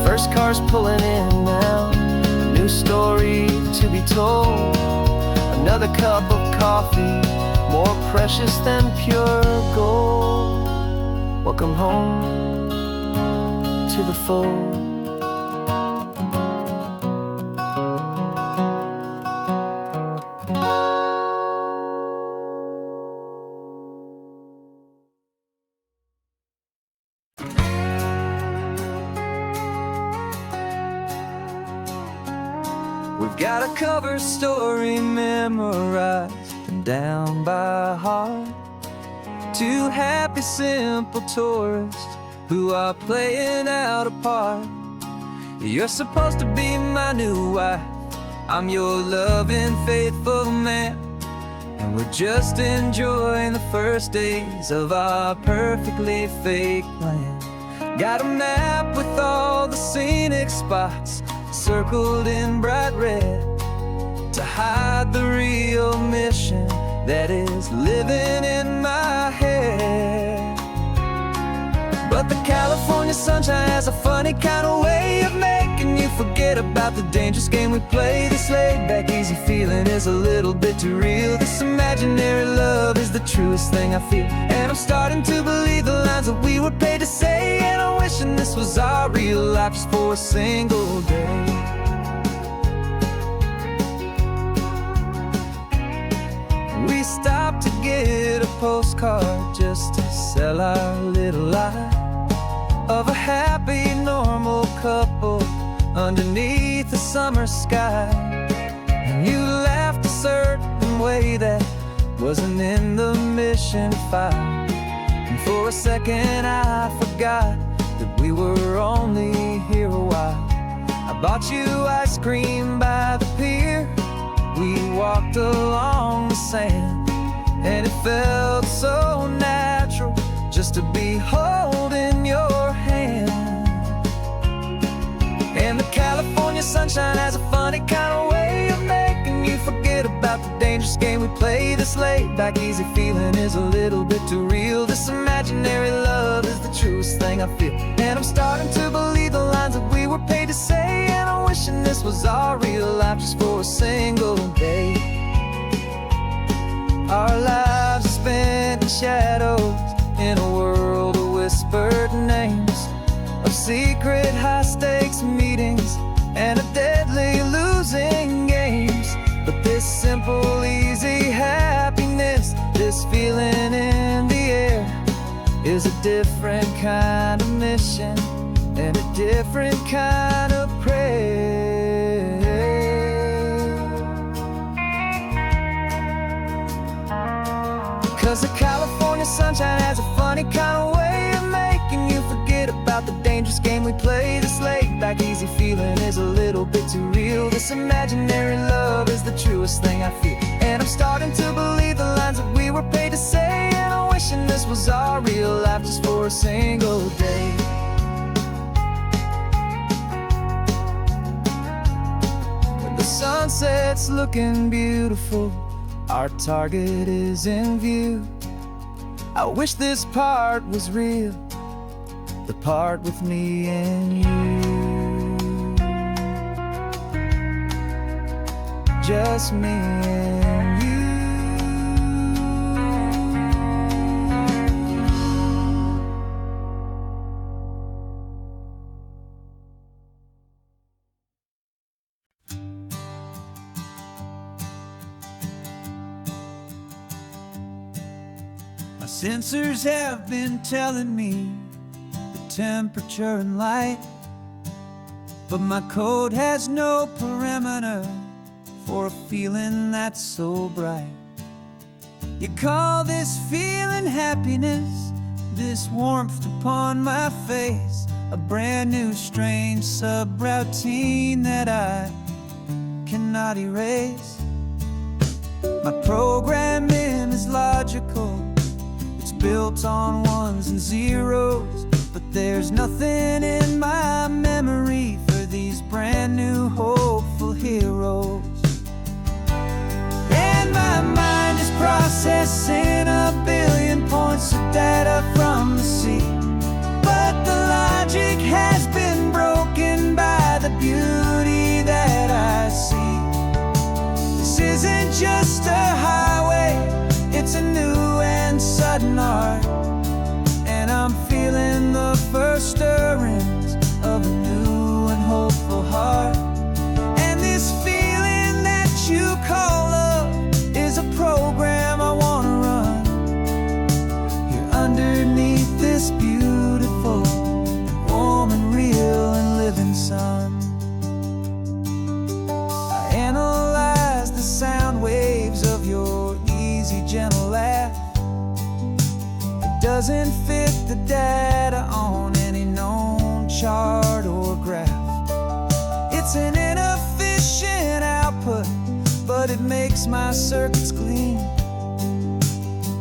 First car's pulling in now, a new story to be told. Another cup of coffee, more precious than pure gold. Welcome home to the fold. We've got a cover story memorized and down by heart. Two happy, simple tourists who are playing out a part. You're supposed to be my new wife, I'm your loving, faithful man, and we're just enjoying the first days of our perfectly fake plan. Got a map with all the scenic spots circled in bright red, to hide the real mission that is living in my head. But the California sunshine has a funny kind of way of making you forget about the dangerous game we play. This laid back, easy feeling is a little bit too real. This imaginary love is the truest thing I feel, and I'm starting to believe the lines that we were paid to say. And I'm wishing this was our real life just for a single day. We stopped to get a postcard just to sell our little lie. of a happy, normal couple underneath the summer sky. And you laughed a certain way that wasn't in the mission file. And for a second I forgot that we were only here a while. I bought you ice cream by the pier. We walked along the sand, and it felt so natural just to be holding your hand. And the California sunshine has a funny kind of way of making you forget about the dangerous game we play. This laid back easy feeling is a little bit too real. This imaginary love is the truest thing I feel. And I'm starting to believe the lines that we were paid to say. And I'm wishing this was our real life just for a single day. Our lives are spent in shadows, in a world of whispered names, of secret high-stakes meetings and of deadly losing games. But this simple, easy happiness, this feeling in the air, is a different kind of mission and a different kind of prayer. 'Cause the California sunshine has a funny kind of way of making you forget about the dangerous game we play. This laid back easy feeling is a little bit too real. This imaginary love is the truest thing I feel. And I'm starting to believe the lines that we were paid to say. And I'm wishing this was our real life just for a single day. When the sunset's looking beautiful, our target is in view. I wish this part was real, the part with me and you. Just me and you. My sensors have been telling me the temperature and light, but my code has no parameter for a feeling that's so bright. You call this feeling happiness, this warmth upon my face, a brand new strange subroutine that I cannot erase. My programming is logical, it's built on ones and zeros, but there's nothing in my memory for these brand new hopeful heroes. And my mind is processing a billion points of data from the sea, but the logic has been broken by the beauty that I see. This isn't just a highway, it's a new and sudden art, and I'm feeling the first stirrings of a new and hopeful heart. And this feeling that you call love is a program I wanna run here underneath this beautiful, warm and real and living sun. I analyze the sound waves of your easy, gentle laugh. It doesn't fit the data on any known chart or graph. It's an inefficient output, but it makes my circuits clean.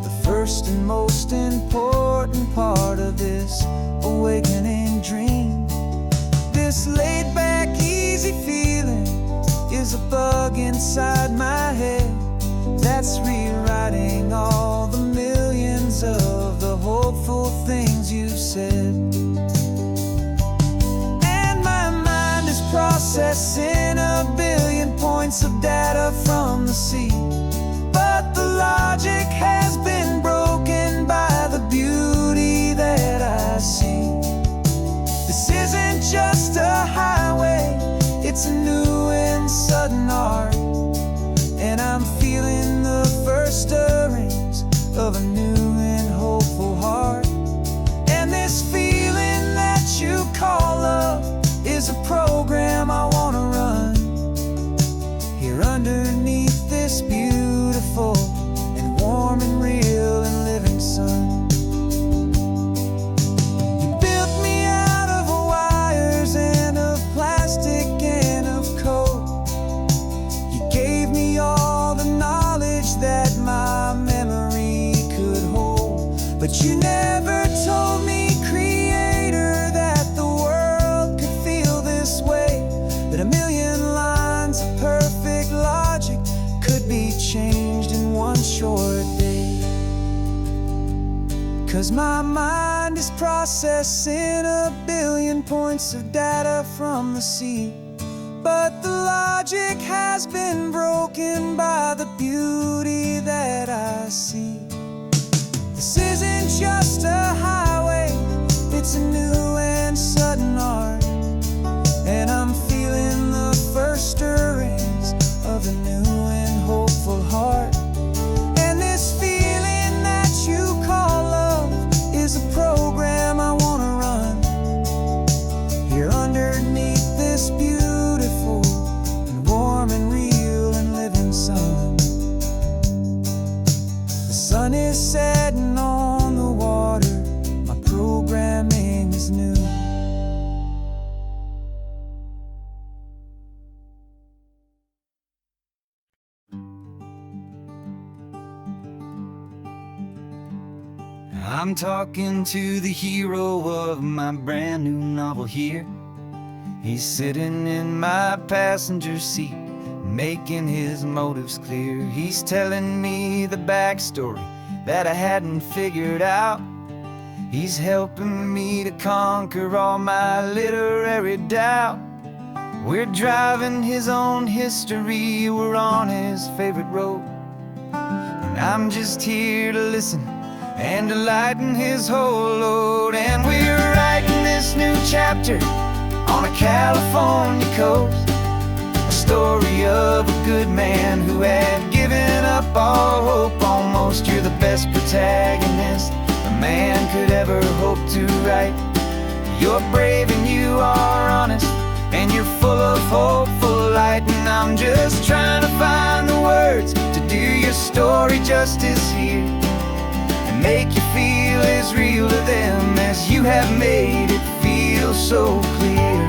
The first and most important part of this awakening dream. This laid-back, easy feeling is a bug inside my head that's rewriting all the millions of the hopeful things you've said. And my mind is processing a billion points of data from the sea, but the logic has been broken by the beauty that I see. This isn't just a highway, it's a new and sudden art, and I'm feeling the first stirrings of a new and hopeful heart. And this feeling that But you never told me, Creator, that the world could feel this way, that a million lines of perfect logic could be changed in one short day. 'Cause my mind is processing a billion points of data from the sea, but the logic has been broken by the beauty that I see. This isn't just a highway, it's a new and sudden art, and I'm feeling the first stirrings of a new and hopeful heart. And this feeling that you call love is a program I wanna run here underneath this beautiful and warm and real and living sun. The sun is setting on the water, my programming is new. I'm talking to the hero of my brand new novel here. He's sitting in my passenger seat, making his motives clear. He's telling me the backstory that I hadn't figured out. He's helping me to conquer all my literary doubt. We're driving his own history, we're on his favorite road, and I'm just here to listen and to lighten his whole load. And we're writing this new chapter on a California coast, a story of a good man who had given up all hope almost. You're the best protagonist a man could ever hope to write. You're brave and you are honest, and you're full of hopeful light. And I'm just trying to find the words to do your story justice here, make you feel as real to them as you have made it feel so clear.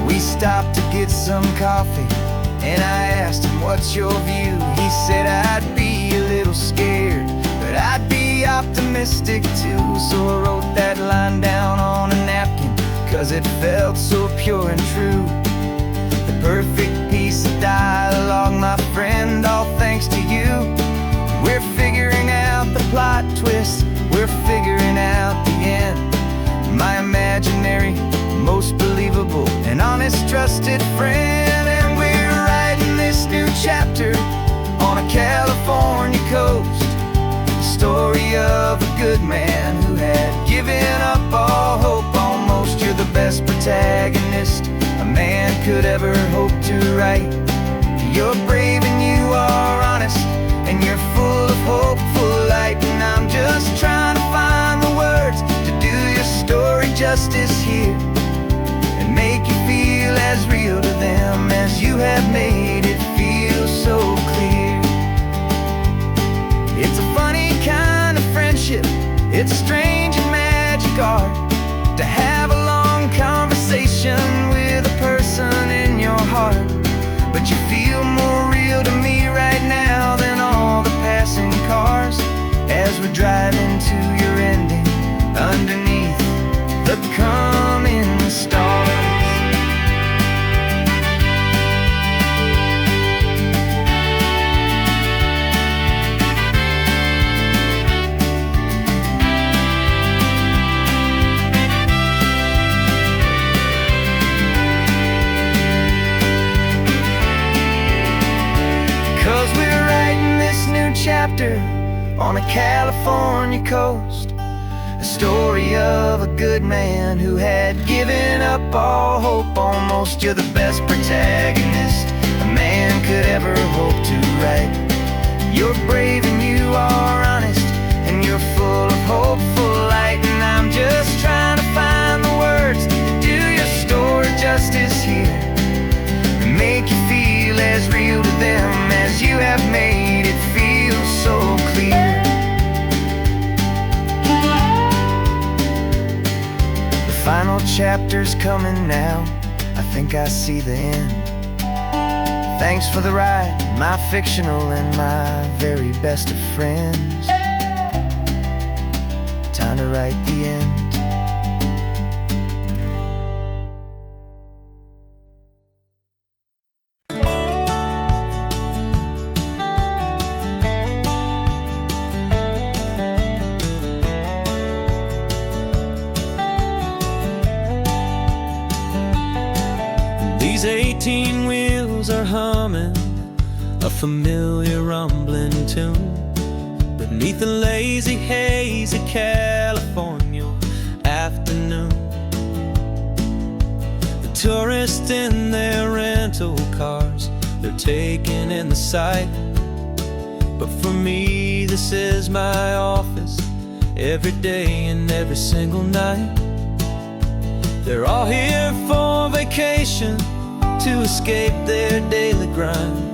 We stopped to get some coffee, and I asked him, what's your view? He said, I'd be a little scared, but I'd be optimistic too. So I wrote that line down on a napkin, 'cause it felt so pure and true. The perfect piece of dialogue, my friend, all thanks to you. We're figuring out the plot twist, we're figuring out the end. My imaginary, most believable and honest trusted friend. And we're writing this new chapter on a California coast, the story of a good man who had given up all hope almost. You're the best protagonist a man could ever hope to write. You're brave and you are honest, and you're full of hopeful light. And I'm just trying to find the words to do your story justice here, and make you feel as real to them as you have made it feel so clear. It's a funny kind of friendship, it's a strange and magic art to have a long conversation with a person in your heart. But you feel more real to me right now than all the passing cars, as we're driving to your ending underneath the coming stars. 'Cause we're writing this new chapter on a California coast, a story of a good man who had given up all hope almost. You're the best protagonist a man could ever hope to write. You're brave and you are honest, and you're full of hopeful light. And I'm just trying to find the words to do your story justice here, and make you feel as real to them as you have made it feel so clear. The final chapter's coming now, I think I see the end. Thanks for the ride, my fictional and my very best of friends. Time to write the end. These 18 wheels are humming a familiar rumbling tune beneath the lazy haze of California afternoon. The tourists in their rental cars, they're taking in the sight. But for me, this is my office every day and every single night. They're all here for vacation to escape their daily grind.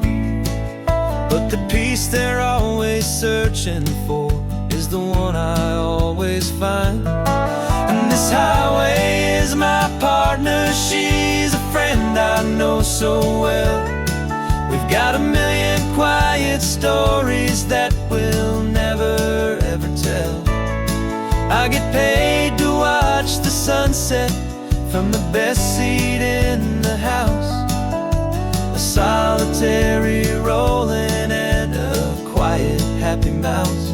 But the peace they're always searching for is the one I always find. And this highway is my partner, she's a friend I know so well. We've got a million quiet stories that we'll never ever tell. I get paid to watch the sunset from the best seat in the house. A solitary rolling and a quiet happy mouse.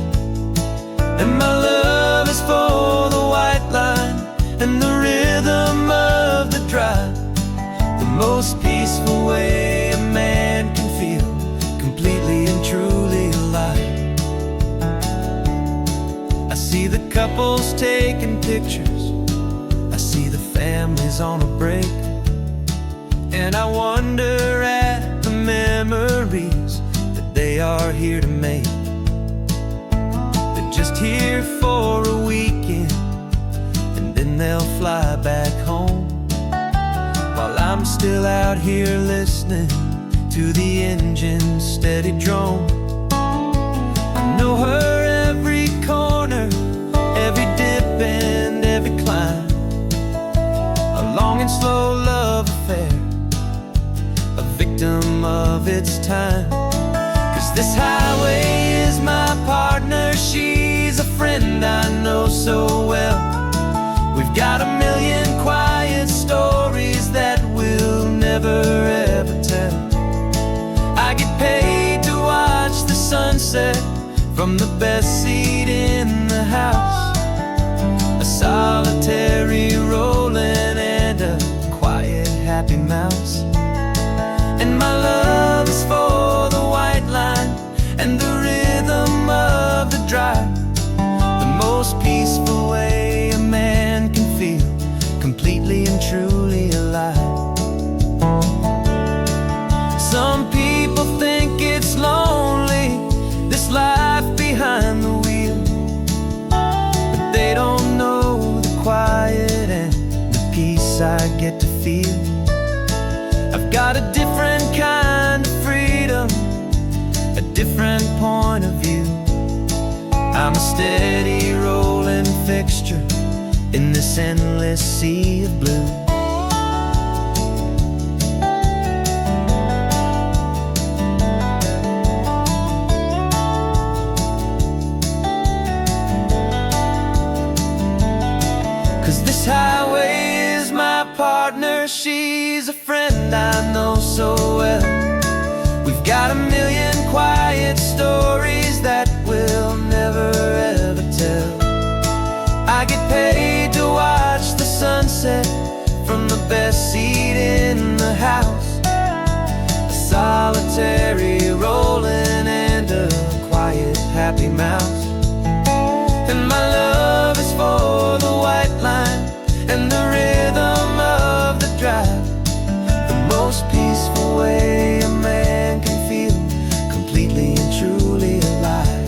And my love is for the white line and the rhythm of the drive. The most peaceful way a man can feel completely and truly alive. I see the couples taking pictures, I see the families on a break, and I wonder at the memories that they are here to make. They're just here for a weekend and then they'll fly back home, while I'm still out here listening to the engine's steady drone. I know her every corner, every dip and every climb. A long and slow love affair, a victim of its time. 'Cause this highway is my partner, she's a friend I know so well. We've got a million quiet stories that we'll never ever tell. I get paid to watch the sunset from the best seat in the house. A solitary rolling and a quiet happy mouse. And my love is for the white line and the rhythm of the drive. The most peaceful way a man can feel completely and truly alive. Some people think it's lonely, this life behind the wheel, but they don't know the quiet and the peace I get to feel. I've got a different kind of freedom, a different point of view. I'm a steady rolling fixture in this endless sea of blue. 'Cause this highway is my partner, she's a friend I know so well. We've got a million quiet stories that we'll never ever tell. I get paid to watch the sunset from the best seat in the house. A solitary rolling and a quiet happy mouse. And my love is for the white line and the rhythm of the drive. The most peaceful way a man can feel completely and truly alive.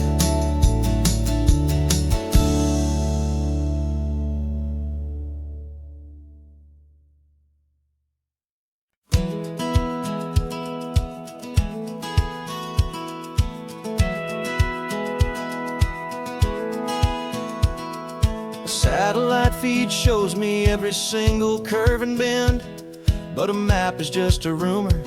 Satellite feed shows me every single curve and bend, but a map is just a rumor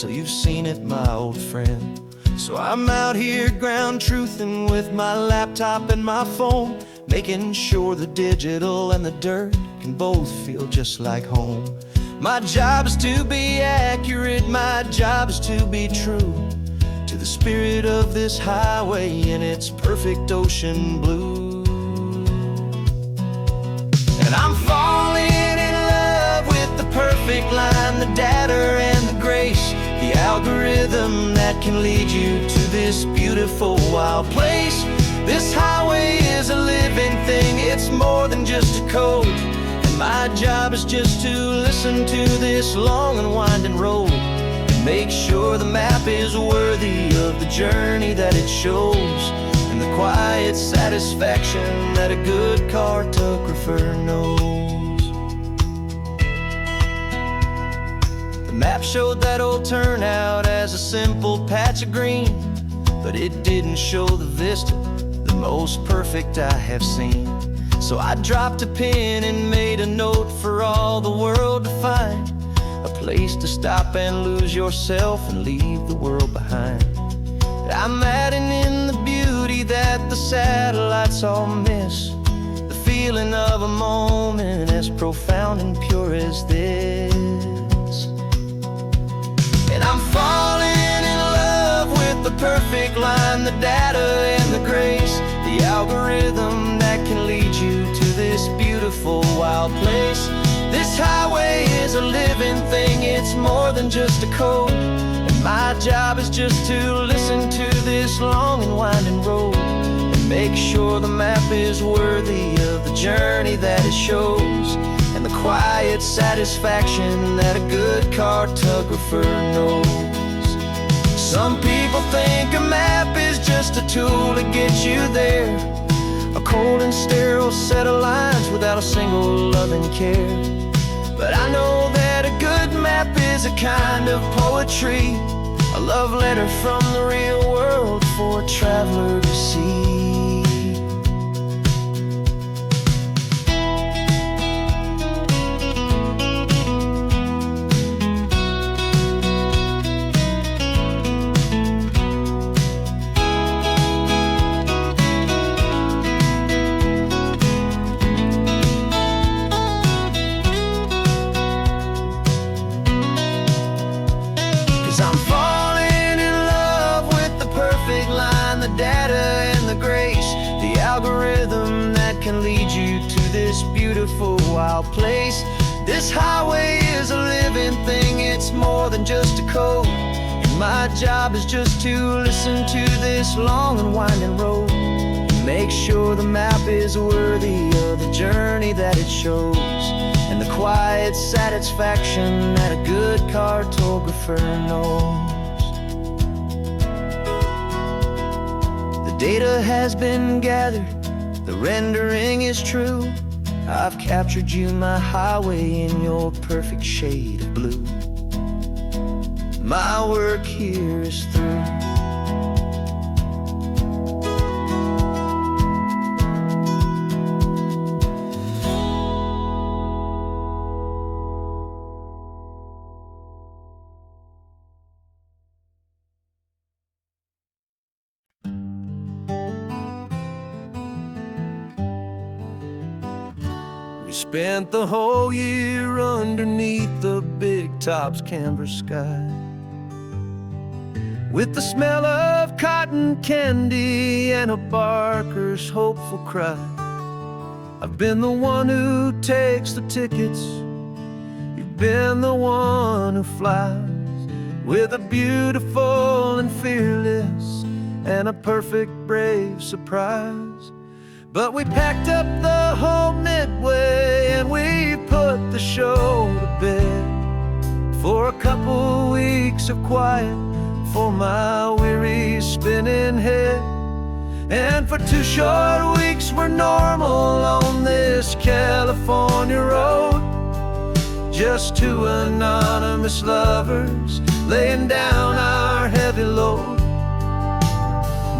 till you've seen it, my old friend. So I'm out here ground truthin' with my laptop and my phone, making sure the digital and the dirt can both feel just like home. My job is to be accurate, my job is to be true to the spirit of this highway in its perfect ocean blue. And I'm falling in love with the perfect line, the data and the grace, the algorithm that can lead you to this beautiful wild place. This highway is a living thing, it's more than just a code. And my job is just to listen to this long and winding road and make sure the map is worthy of the journey that it shows, and the quiet satisfaction that a good cartographer knows. The map showed that old turnout as a simple patch of green, but it didn't show the vista, the most perfect I have seen. So I dropped a pin and made a note for all the world to find, a place to stop and lose yourself and leave the world behind. I'm adding in the beauty that the satellites all miss, the feeling of a moment as profound and pure as this. And I'm falling in love with the perfect line, the data and the grace, the algorithm that can lead you to this beautiful wild place. This highway is a living thing, it's more than just a code. And my job is just to listen to this long and winding road and make sure the map is worthy of the journey that it shows, and the quiet satisfaction that a good cartographer knows. Some people think a map is just a tool to get you there, a cold and sterile set of lines without a single loving care. But I know that a good map is a kind of poetry, a love letter from the real world for a traveler to see. 'Cause I'm falling in love with the perfect line, the data and the grace, the algorithm that can lead you to this beautiful wild place. This highway is a living thing, it's more than just a code. And my job is just to listen to this long and winding road and make sure the map is worthy of the journey that it shows, and the quiet satisfaction that a good cartographer knows. The data has been gathered, the rendering is true. I've captured you, my highway, in your perfect shade of blue. My work here is through. We spent the whole year underneath the big top's canvas sky, with the smell of cotton candy and a barker's hopeful cry. I've been the one who takes the tickets, you've been the one who flies, with a beautiful and fearless and a perfect brave surprise. But we packed up the whole Midway and we put the show to bed for a couple weeks of quiet for my weary spinning head. And for 2 short weeks we're normal on this California road, just 2 anonymous lovers laying down our heavy load.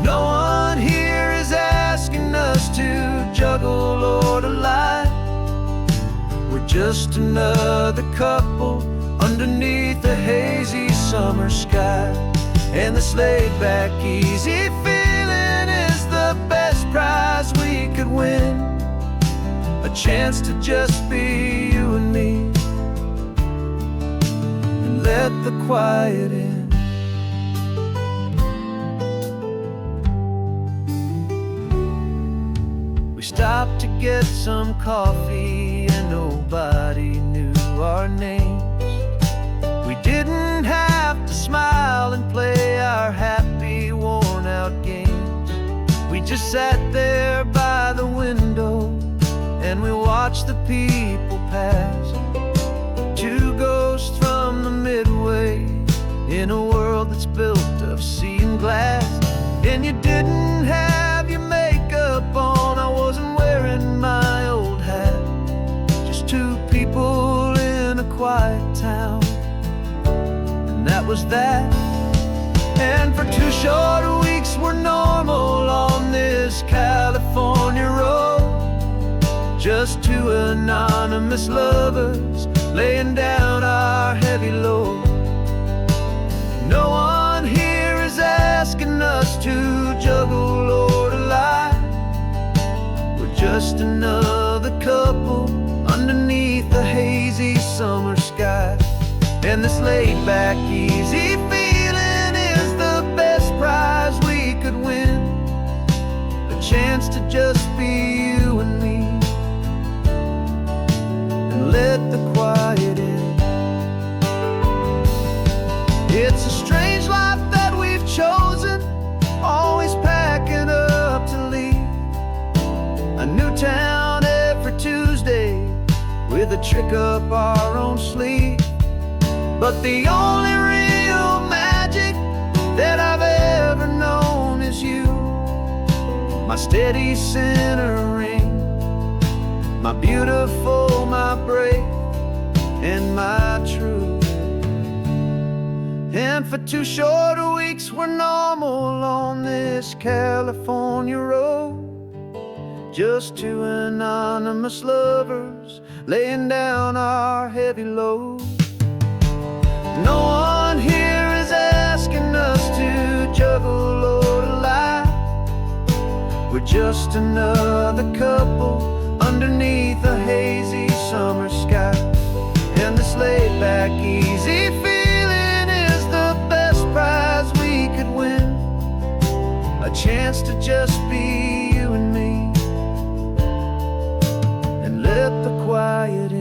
No one here is asking us to juggle or to lie. We're just another couple underneath a hazy summer sky. And this laid-back, easy feeling is the best prize we could win. A chance to just be you and me, and let the quiet in. We stopped to get some coffee and nobody knew our names. We didn't have to smile and play our happy, worn-out games. We just sat there by the window and we watched the people pass. Two ghosts from the Midway in a world that's built of sea and glass. And you didn't have your makeup on, I wasn't wearing my old hat. Just two people in a quiet town, and that was that. And for 2 short weeks we're normal on this California road. Just two anonymous lovers laying down our heavy load. No one here is asking us to juggle or to lie. We're just another couple underneath the hazy summer sky. And this laid-back, easy feeling is the best prize we could win. A chance to just be you and me, and let the quiet in. It's a strange life that we've chosen, always packing up to leave. A new town every Tuesday with a trick up our own sleeve. But the only real magic that I've ever known is you, my steady centering, my beautiful, my brave, and my true. And for 2 short weeks we're normal on this California road. Just two anonymous lovers laying down our heavy load. No one here is asking us to juggle or to lie. We're just another couple underneath a hazy summer sky. And this laid-back, easy feeling is the best prize we could win. A chance to just be you and me, and let the quiet in.